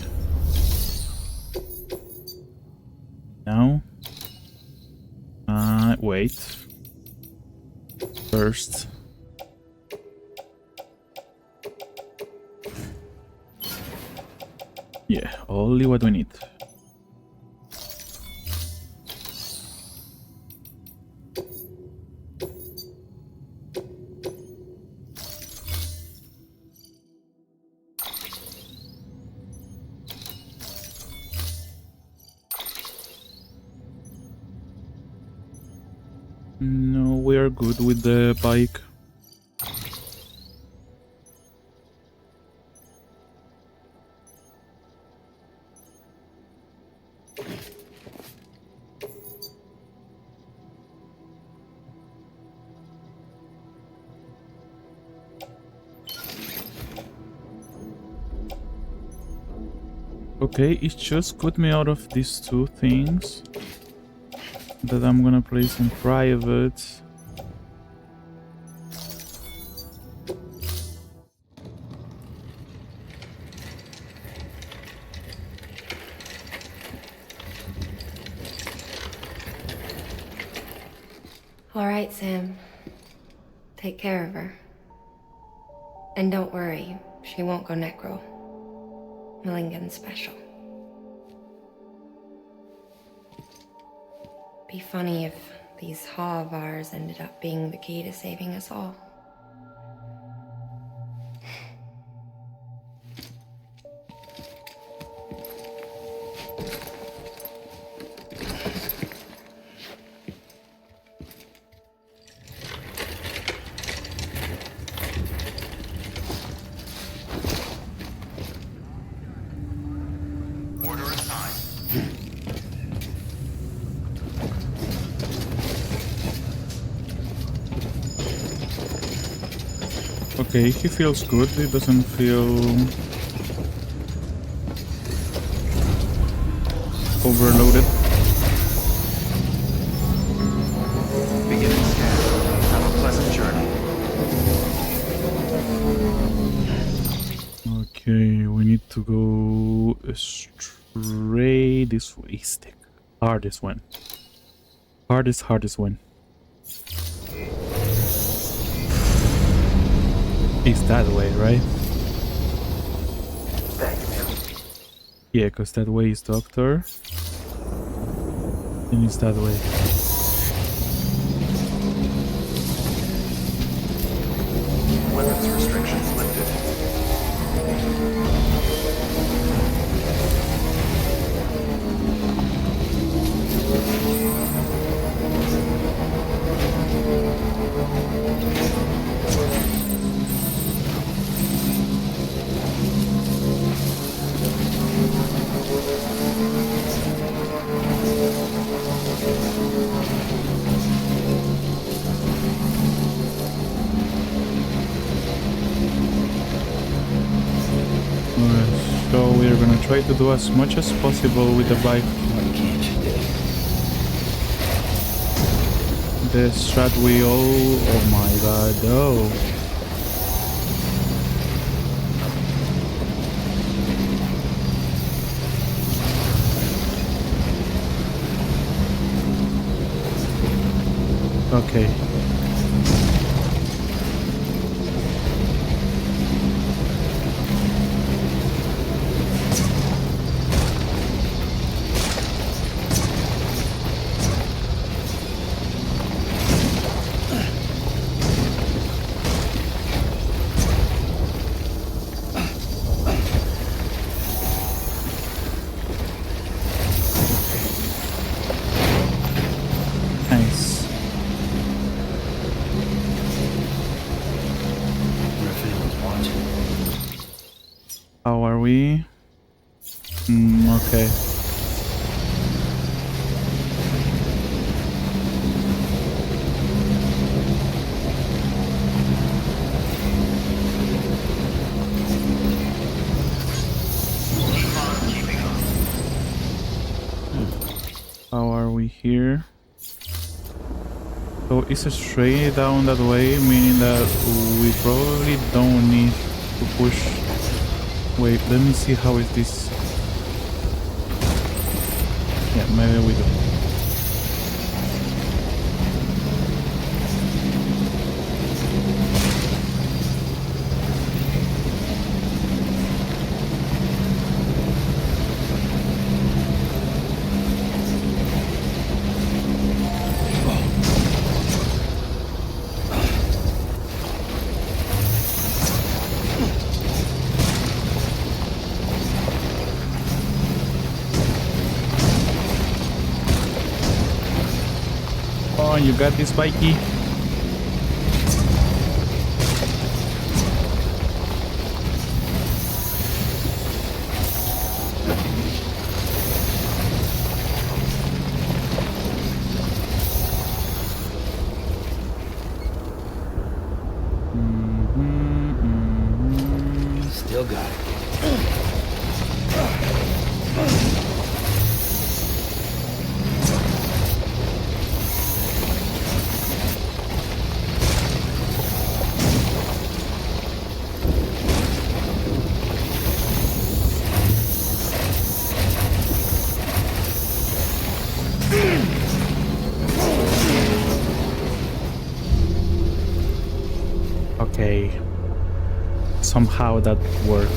Now. Wait. First. Yeah, only what we need. No, we are good with the bike. Okay, it just got me out of these two things that I'm gonna place in private. All right, Sam. Take care of her. And don't worry, she won't go necro. Millingan's special. Be funny if these Ha of ours ended up being the key to saving us all. Order assigned. Okay, he feels good, he doesn't feel overloaded. Beginning scan. Have a pleasant journey. Okay, we need to go straight this way. Stick. Hardest one. Hardest one. It's that way, right? Yeah, because that way is doctor. And it's that way. Weapons restrictions lifted. So we're gonna try to do as much as possible with the bike. The strat wheel. Oh my god, no. Okay. Nice. How are we? Okay. How are we here? So it's straight down that way, meaning that we probably don't need to push. Wait, let me see how is this. Yeah, maybe we do. Oh, you got this, Mikey. Still got it. Okay. Somehow that worked.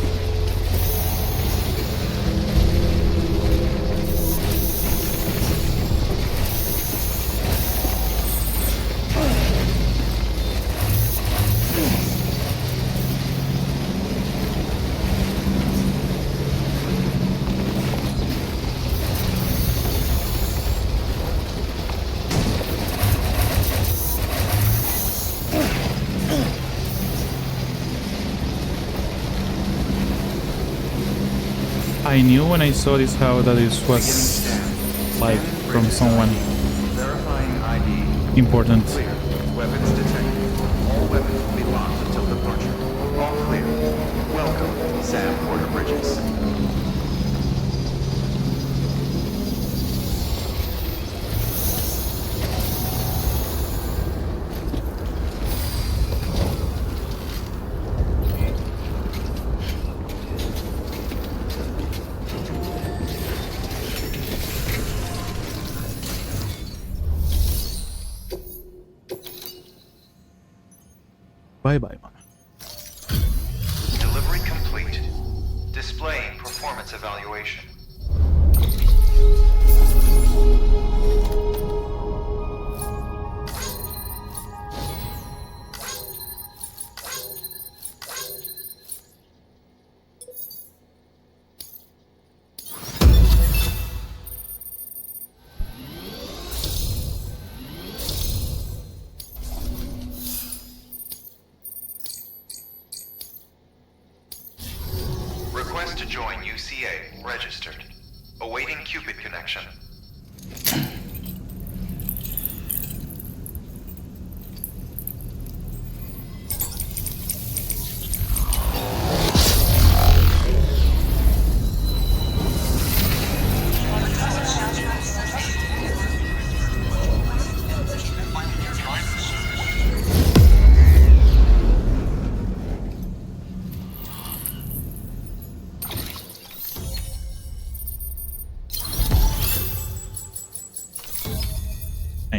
I knew when I saw this how that it was like from someone important. Clear. Weapons detected. All weapons will be locked until departure. All clear. Welcome, Sam Porter Bridges. Bye-bye, man. Delivery complete. Displaying performance evaluation. Request to join UCA. Registered. Awaiting Cupid connection.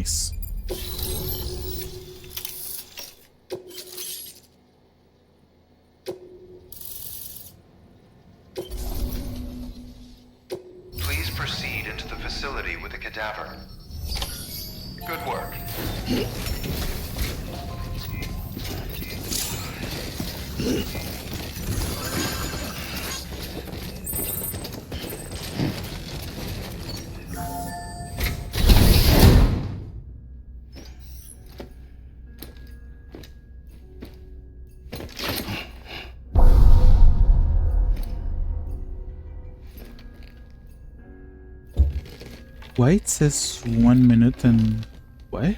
Nice. Please proceed into the facility with the cadaver. Good work. Why it says 1 minute and what?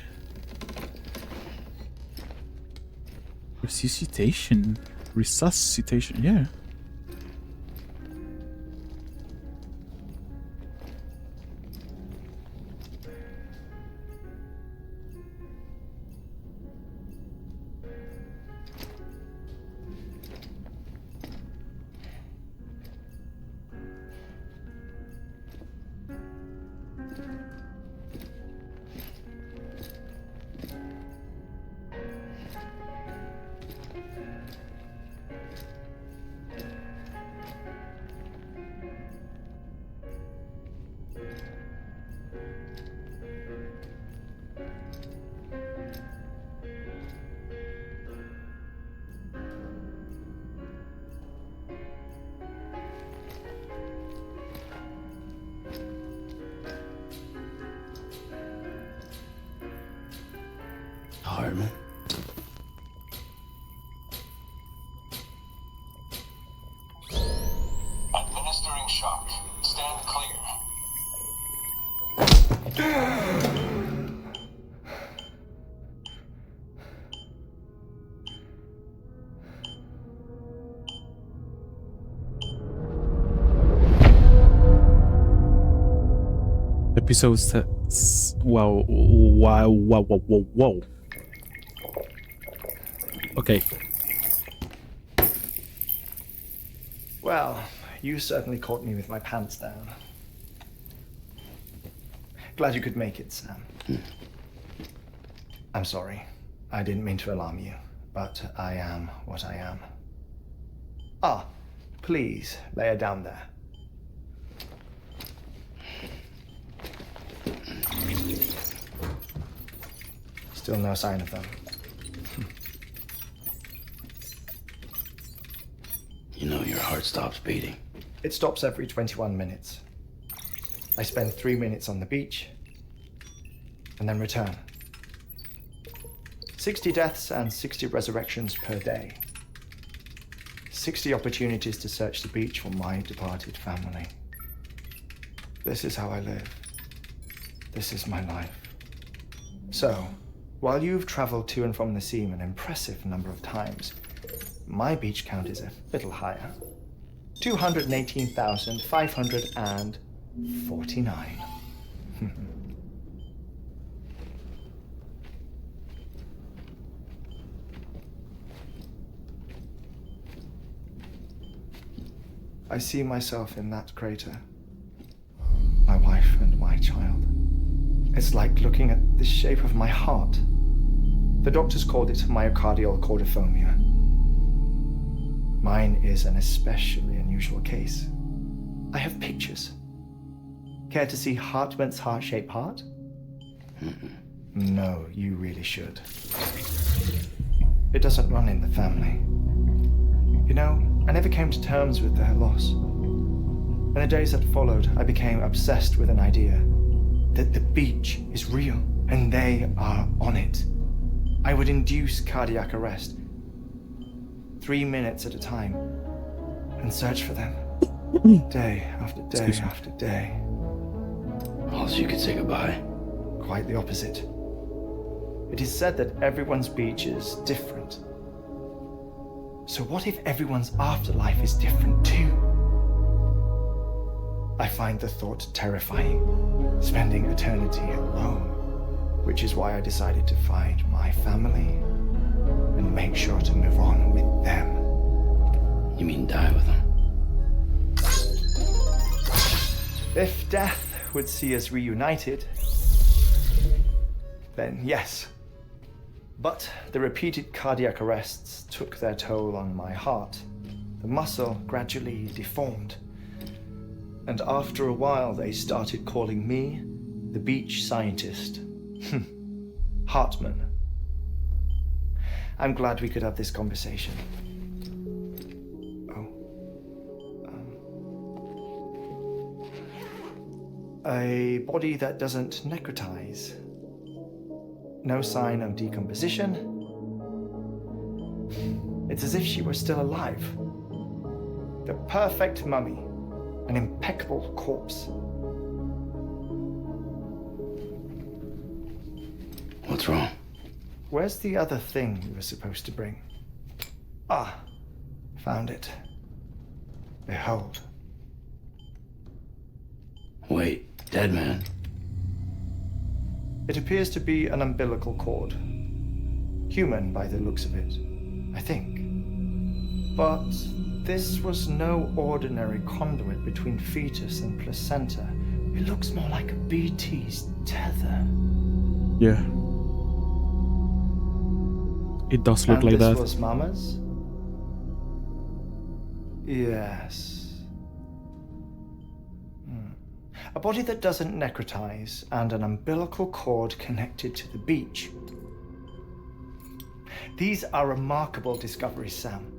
Resuscitation. Resuscitation, yeah. Heartman. Administering shock. Stand clear. Episodes. Wow, wow, wow, wow, wow, wow. Okay. Well, you certainly caught me with my pants down. Glad you could make it, Sam. I'm sorry. I didn't mean to alarm you, but I am what I am. Ah, please, lay her down there. Still no sign of them. You know your heart stops beating. It stops every 21 minutes. I spend 3 minutes on the beach, and then return. 60 deaths and 60 resurrections per day. 60 opportunities to search the beach for my departed family. This is how I live. This is my life. So, while you've traveled to and from the seam an impressive number of times, my beach count is a little higher. 218,549. I see myself in that crater. My wife and my child. It's like looking at the shape of my heart. The doctors called it myocardial cordiformia. Mine is an especially unusual case. I have pictures. Care to see Heartman's heart-shaped heart? No, you really should. It doesn't run in the family. You know, I never came to terms with their loss. In the days that followed, I became obsessed with an idea that the beach is real and they are on it. I would induce cardiac arrest, 3 minutes at a time, and search for them, day after day after day. Also, you could say goodbye. Quite the opposite. It is said that everyone's beach is different. So what if everyone's afterlife is different too? I find the thought terrifying, spending eternity alone, which is why I decided to find my family and make sure to move on with them. You mean die with them? If death would see us reunited, then yes. But the repeated cardiac arrests took their toll on my heart. The muscle gradually deformed. And after a while, they started calling me the beach scientist. Heartman. I'm glad we could have this conversation. A body that doesn't necrotize. No sign of decomposition. It's as if she were still alive. The perfect mummy. An impeccable corpse. What's wrong? Where's the other thing you were supposed to bring? Ah, found it. Behold. Wait, dead man? It appears to be an umbilical cord. Human by the looks of it, I think. But this was no ordinary conduit between fetus and placenta. It looks more like a BT's tether. Yeah. It does look And like this that. was Mama's? Yes. A body that doesn't necrotize and an umbilical cord connected to the beach. These are remarkable discoveries, Sam.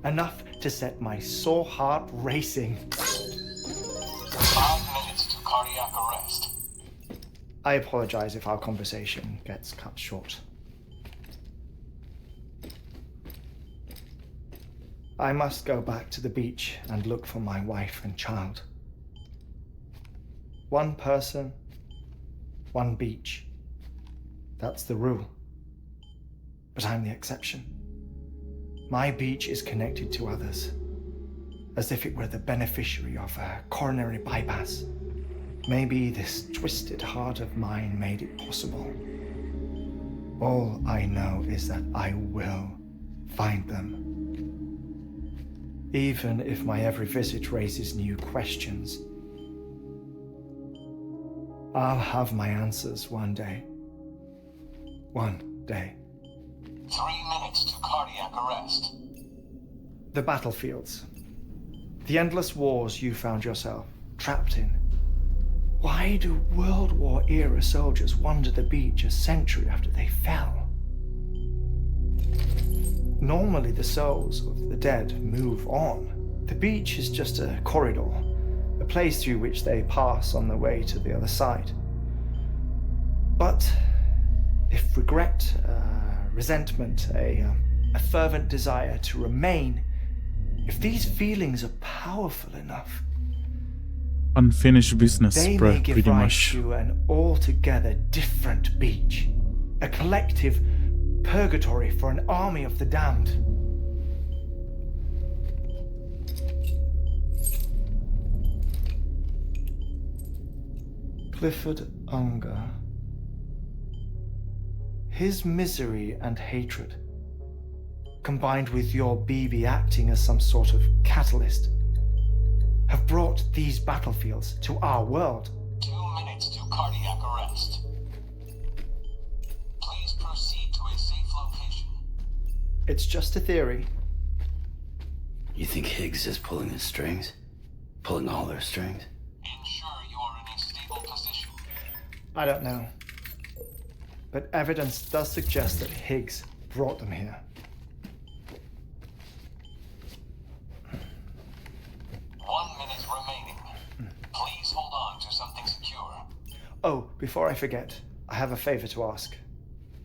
Enough to set my sore heart racing. 5 minutes to cardiac arrest. I apologize if our conversation gets cut short. I must go back to the beach and look for my wife and child. One person, one beach. That's the rule. But I'm the exception. My beach is connected to others, as if it were the beneficiary of a coronary bypass. Maybe this twisted heart of mine made it possible. All I know is that I will find them. Even if my every visit raises new questions, I'll have my answers one day. One day. 3 minutes to cardiac arrest. The battlefields. The endless wars you found yourself trapped in. Why do World War era soldiers wander the beach a century after they fell? Normally the souls of the dead move on. The beach is just a corridor, a place through which they pass on their way to the other side. But if regret, resentment, a fervent desire to remain, if these feelings are powerful enough, Unfinished business, they bro, may give pretty rise much. to an altogether different beach, a collective purgatory for an army of the damned. Clifford Unger. His misery and hatred, combined with your BB acting as some sort of catalyst, have brought these battlefields to our world. 2 minutes to cardiac arrest. Please proceed to a safe location. It's just a theory. You think Higgs is pulling his strings? Pulling all their strings? Ensure you are in a stable position. I don't know. But evidence does suggest that Higgs brought them here. 1 minute remaining. Please hold on to something secure. Oh, before I forget, I have a favor to ask.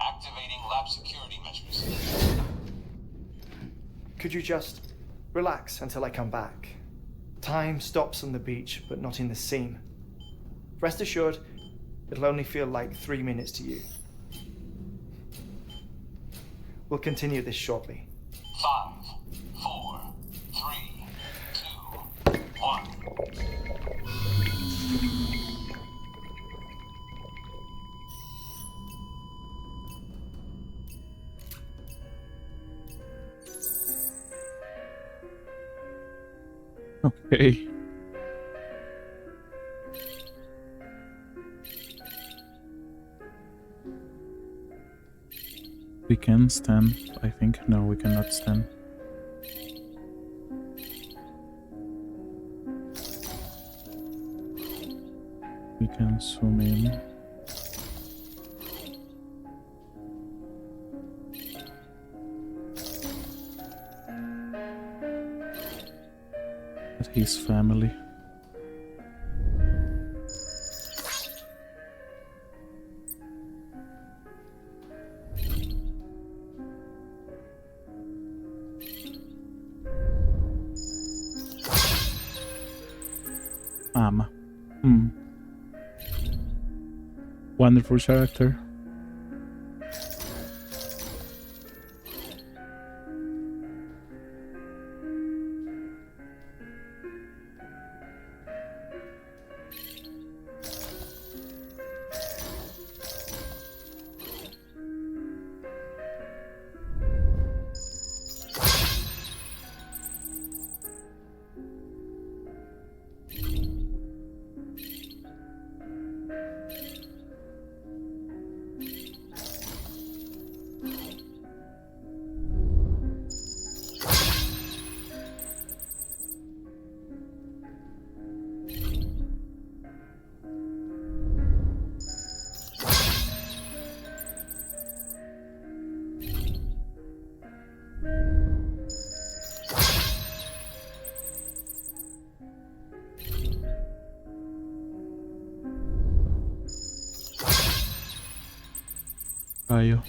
Activating lab security measures. Could you just relax until I come back? Time stops on the beach, but not in the scene. Rest assured, it'll only feel like 3 minutes to you. We'll continue this shortly. 5, 4, 3, 2, 1. Okay. We can stand, I think. No, we cannot stand. We can zoom in. At his family. Mama. Wonderful character. Rayo.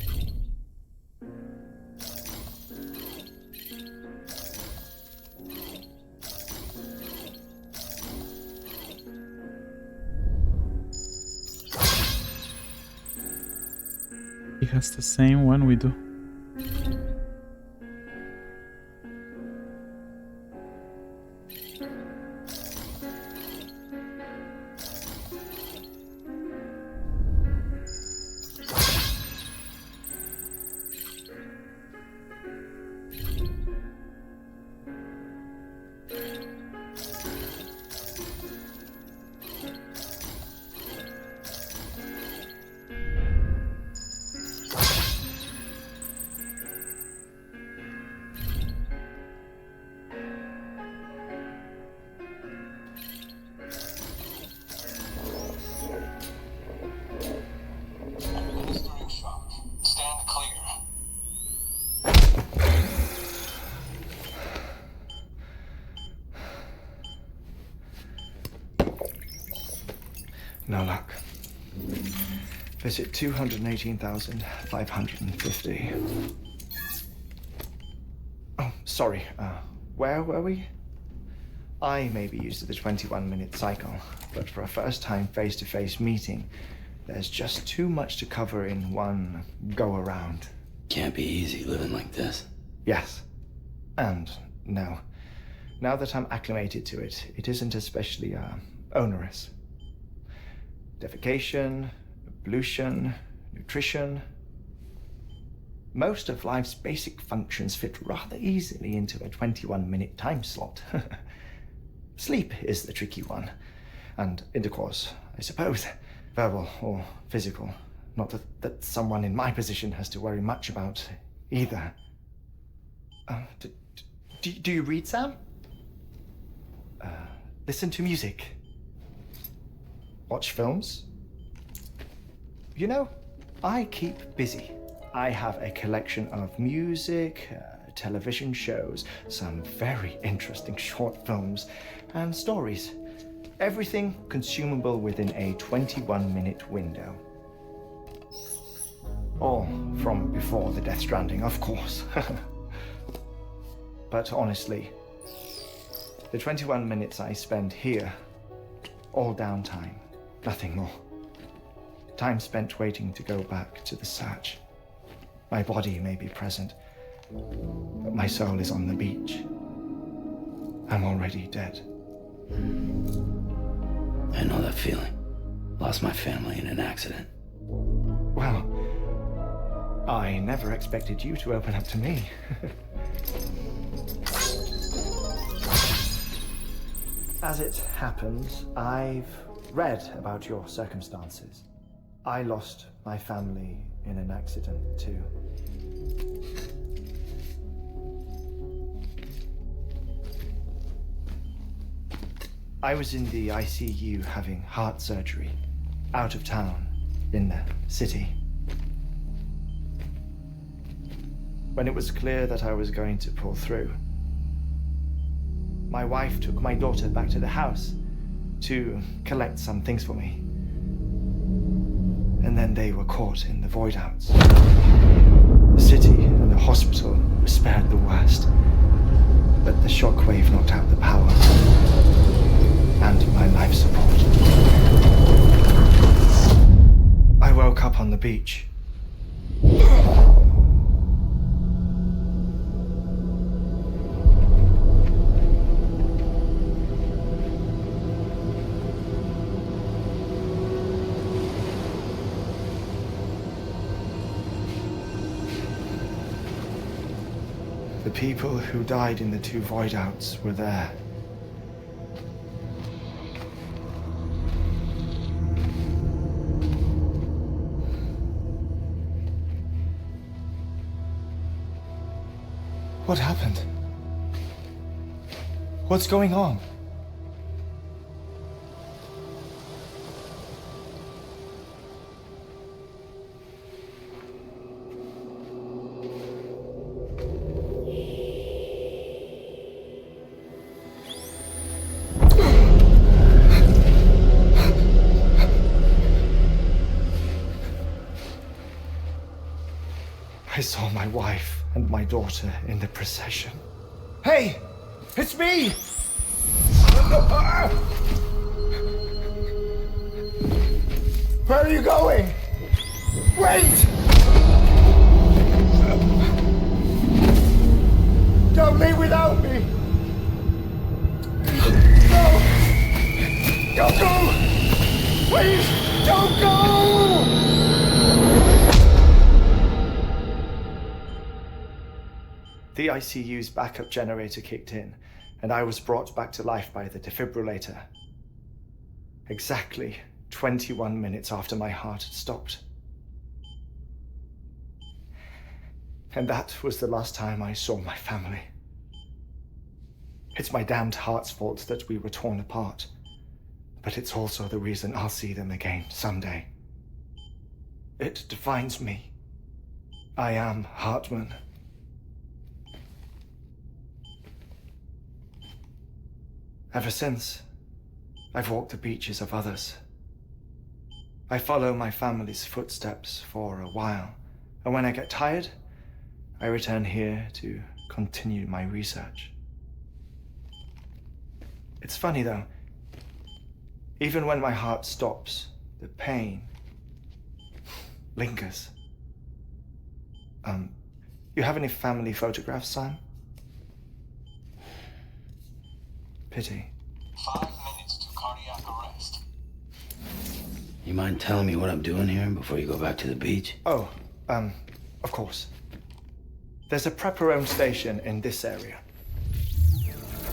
He has the same one we do. No luck. Visit 218,550. Oh, sorry. Where were we? I may be used to the 21-minute cycle, but for a first-time face-to-face meeting, there's just too much to cover in one go-around. Can't be easy living like this. Yes. And no. Now that I'm acclimated to it, it isn't especially, onerous. Defecation, ablution, nutrition. Most of life's basic functions fit rather easily into a 21-minute time slot. Sleep is the tricky one. And intercourse, I suppose. Verbal or physical. Not that someone in my position has to worry much about either. Do you read, Sam? Listen to music. Watch films? You know, I keep busy. I have a collection of music, television shows, some very interesting short films, and stories. Everything consumable within a 21-minute window. All from before the Death Stranding, of course. But honestly, the 21 minutes I spend here, all downtime. Nothing more. Time spent waiting to go back to the search. My body may be present, but my soul is on the beach. I'm already dead. I know that feeling. Lost my family in an accident. Well, I never expected you to open up to me. As it happens, I've read about your circumstances. I lost my family in an accident too. I was in the ICU having heart surgery, out of town, in the city. When it was clear that I was going to pull through, my wife took my daughter back to the house to collect some things for me. And then they were caught in the void outs. The city and the hospital were spared the worst, but the shockwave knocked out the power and my life support. I woke up on the beach. The people who died in the 2 void outs were there. What happened? What's going on? I saw my wife and my daughter in the procession. Hey! It's me! Where are you going? Wait! Don't leave without me! No! Don't go! Please, don't go! The ICU's backup generator kicked in, and I was brought back to life by the defibrillator. Exactly 21 minutes after my heart had stopped. And that was the last time I saw my family. It's my damned heart's fault that we were torn apart, but it's also the reason I'll see them again someday. It defines me. I am Heartman. Ever since, I've walked the beaches of others. I follow my family's footsteps for a while, and when I get tired, I return here to continue my research. It's funny though, even when my heart stops, the pain lingers. You have any family photographs, Sam? Pity. 5 minutes to cardiac arrest. You mind telling me what I'm doing here before you go back to the beach? Oh, of course. There's a prepper-owned station in this area.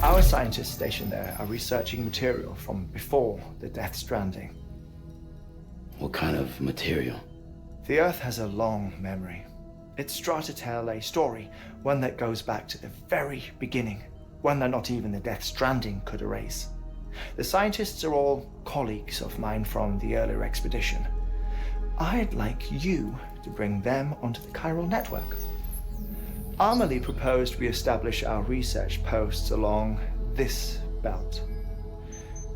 Our scientists stationed there are researching material from before the Death Stranding. What kind of material? The Earth has a long memory. It's trying to tell a story, one that goes back to the very beginning. One that not even the Death Stranding could erase. The scientists are all colleagues of mine from the earlier expedition. I'd like you to bring them onto the chiral network. Amelie proposed we establish our research posts along this belt.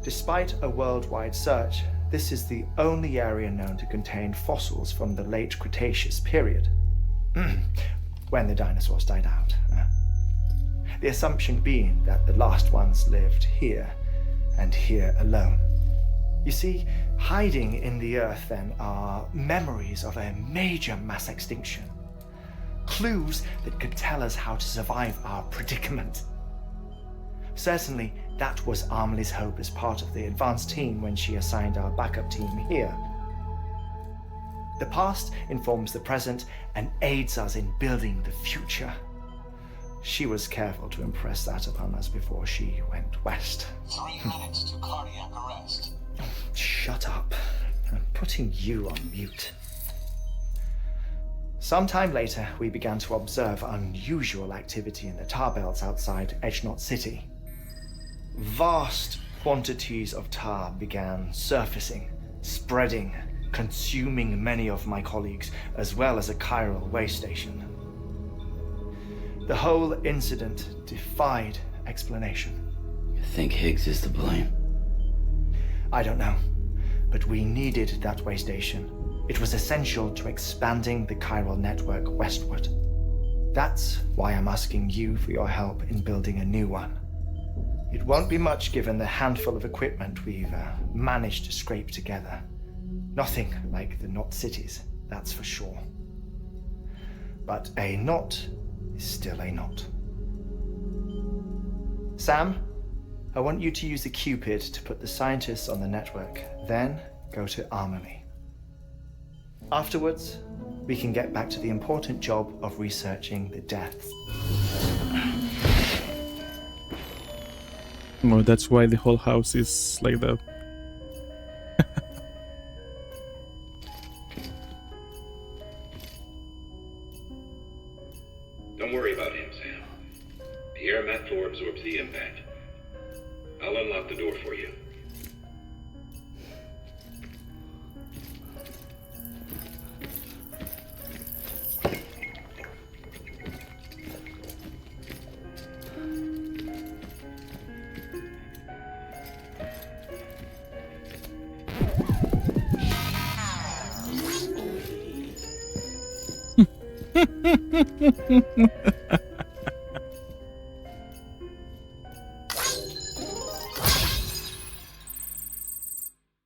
Despite a worldwide search, this is the only area known to contain fossils from the late Cretaceous period, when the dinosaurs died out. The assumption being that the last ones lived here, and here alone. You see, hiding in the Earth then are memories of a major mass extinction. Clues that could tell us how to survive our predicament. Certainly, that was Amelie's hope as part of the advanced team when she assigned our backup team here. The past informs the present and aids us in building the future. She was careful to impress that upon us before she went west. 3 minutes to cardiac arrest. Shut up. I'm putting you on mute. Sometime later, we began to observe unusual activity in the tar belts outside Edgenot City. Vast quantities of tar began surfacing, spreading, consuming many of my colleagues, as well as a chiral way station. The whole incident defied explanation. You think Higgs is to blame? I don't know, but we needed that way station. It was essential to expanding the chiral network westward. That's why I'm asking you for your help in building a new one. It won't be much given the handful of equipment we've managed to scrape together. Nothing like the Knot cities, that's for sure. But a knot is still a knot. Sam, I want you to use the Cupid to put the scientists on the network, then go to armor me. Afterwards, we can get back to the important job of researching the deaths. Oh, that's why the whole house is like that. Don't worry about him, Sam. The air mat floor absorbs the impact. I'll unlock the door for you.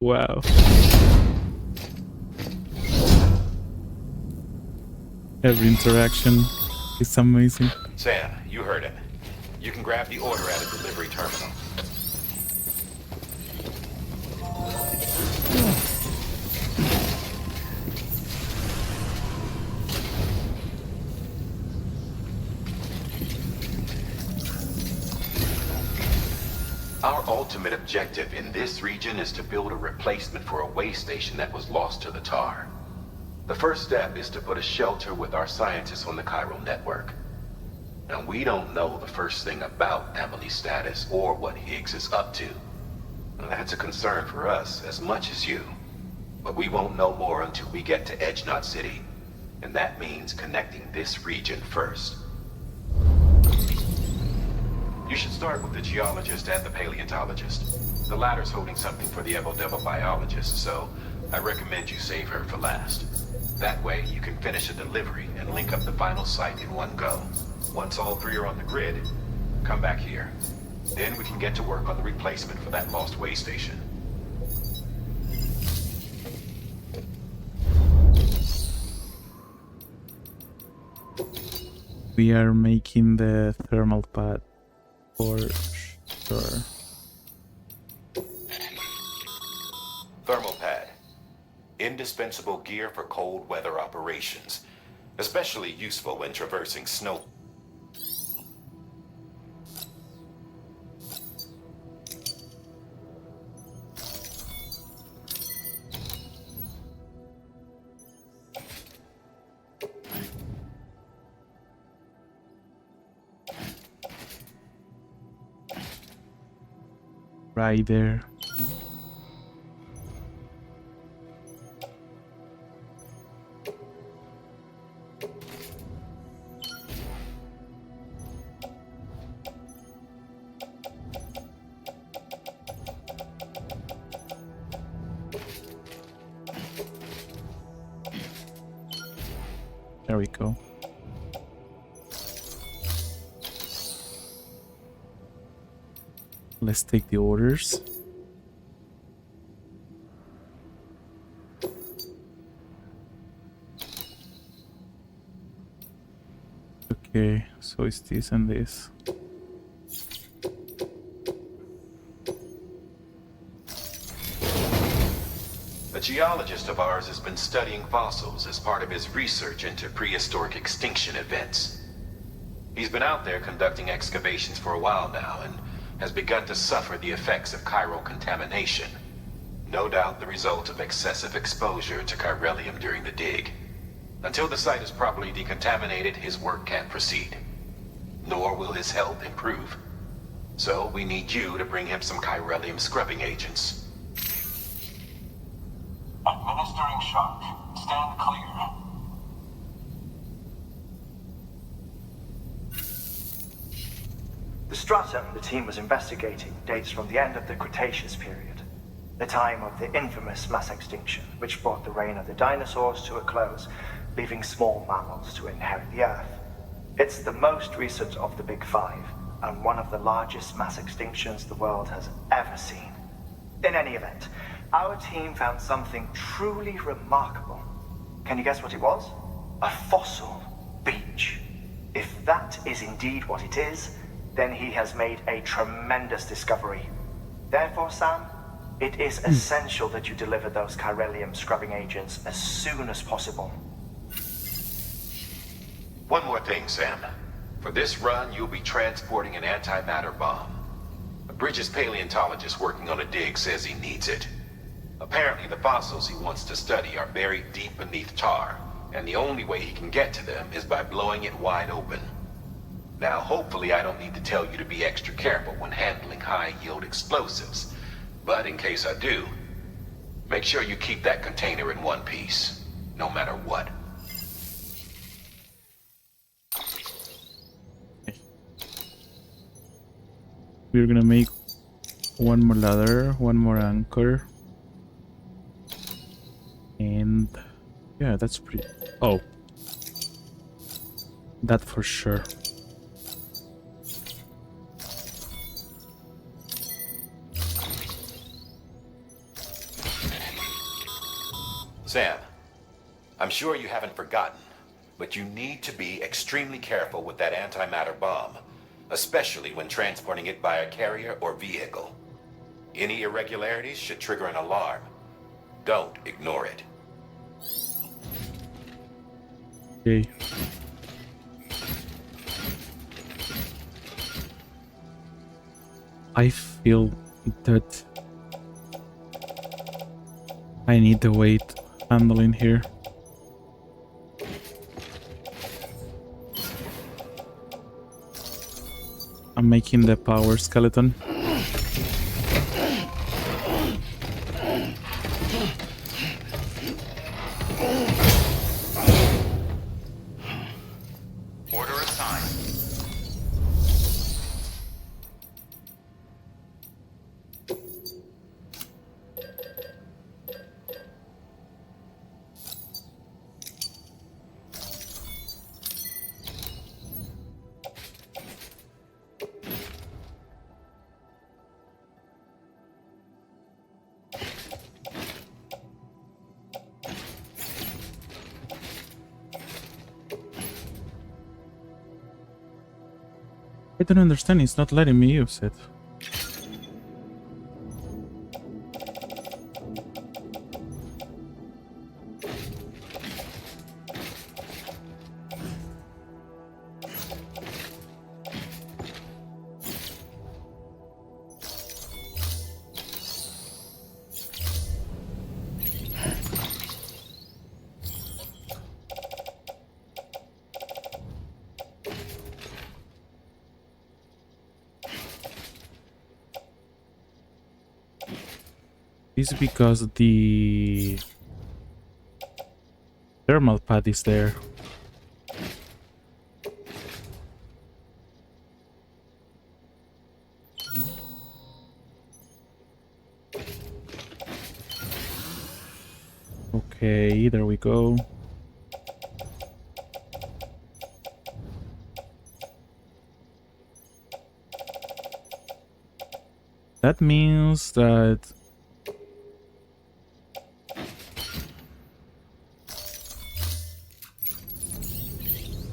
Wow. Every interaction is amazing. Sam, you heard it. You can grab the order at a delivery terminal. Our ultimate objective in this region is to build a replacement for a way station that was lost to the tar. The first step is to put a shelter with our scientists on the chiral network. Now, we don't know the first thing about Emily's status or what Higgs is up to. And that's a concern for us as much as you. But we won't know more until we get to Edge Knot City. And that means connecting this region first. You should start with the geologist and the paleontologist. The latter's holding something for the Evo biologist, so I recommend you save her for last. That way, you can finish a delivery and link up the final site in one go. Once all three are on the grid, come back here. Then we can get to work on the replacement for that lost way station. We are making the thermal pad for sure. Thermal pad. Indispensable gear for cold weather operations. Especially useful when traversing snow. Right there. There we go. Let's take the orders. Okay, so it's this and this. A geologist of ours has been studying fossils as part of his research into prehistoric extinction events. He's been out there conducting excavations for a while now and has begun to suffer the effects of chiral contamination. No doubt the result of excessive exposure to chiralium during the dig. Until the site is properly decontaminated, his work can't proceed. Nor will his health improve. So we need you to bring him some chiralium scrubbing agents. Administering shock. Stand clear. The stratum the team was investigating dates from the end of the Cretaceous period, the time of the infamous mass extinction, which brought the reign of the dinosaurs to a close, leaving small mammals to inherit the Earth. It's the most recent of the Big Five, and one of the largest mass extinctions the world has ever seen. In any event, our team found something truly remarkable. Can you guess what it was? A fossil beach. If that is indeed what it is, then he has made a tremendous discovery. Therefore, Sam, it is essential that you deliver those chiralium scrubbing agents as soon as possible. One more thing, Sam. For this run, you'll be transporting an antimatter bomb. A Bridges paleontologist working on a dig says he needs it. Apparently, the fossils he wants to study are buried deep beneath tar, and the only way he can get to them is by blowing it wide open. Now, hopefully I don't need to tell you to be extra careful when handling high-yield explosives. But in case I do, make sure you keep that container in one piece, no matter what. We're gonna make one more ladder, one more anchor. And yeah, that's pretty... Oh. That for sure. Sam, I'm sure you haven't forgotten, but you need to be extremely careful with that antimatter bomb, especially when transporting it by a carrier or vehicle. Any irregularities should trigger an alarm. Don't ignore it. Okay. I feel that I need the weight handling here. I'm making the power skeleton. Order assigned. I don't understand, it's not letting me use it. This is because the thermal pad is there. Okay, there we go. That means that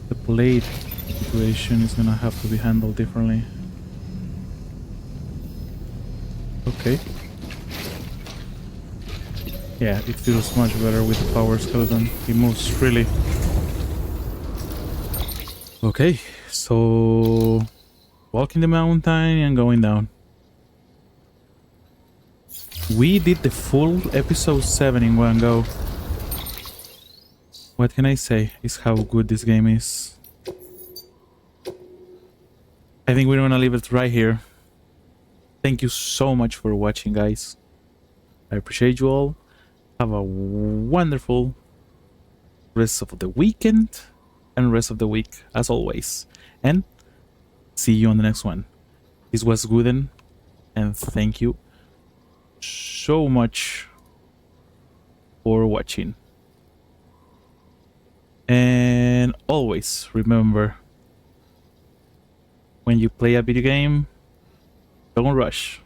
the blade situation is gonna have to be handled differently. Okay. Yeah, it feels much better with the power skeleton. It moves freely. Okay, so walking the mountain and going down. We did the full episode 7 in one go. What can I say is how good this game is. I think we're gonna leave it right here. Thank you so much for watching, guys. I appreciate you all. Have a wonderful rest of the weekend and rest of the week, as always. And see you on the next one. This was Gooden, and thank you so much for watching. And always remember, when you play a video game, don't rush.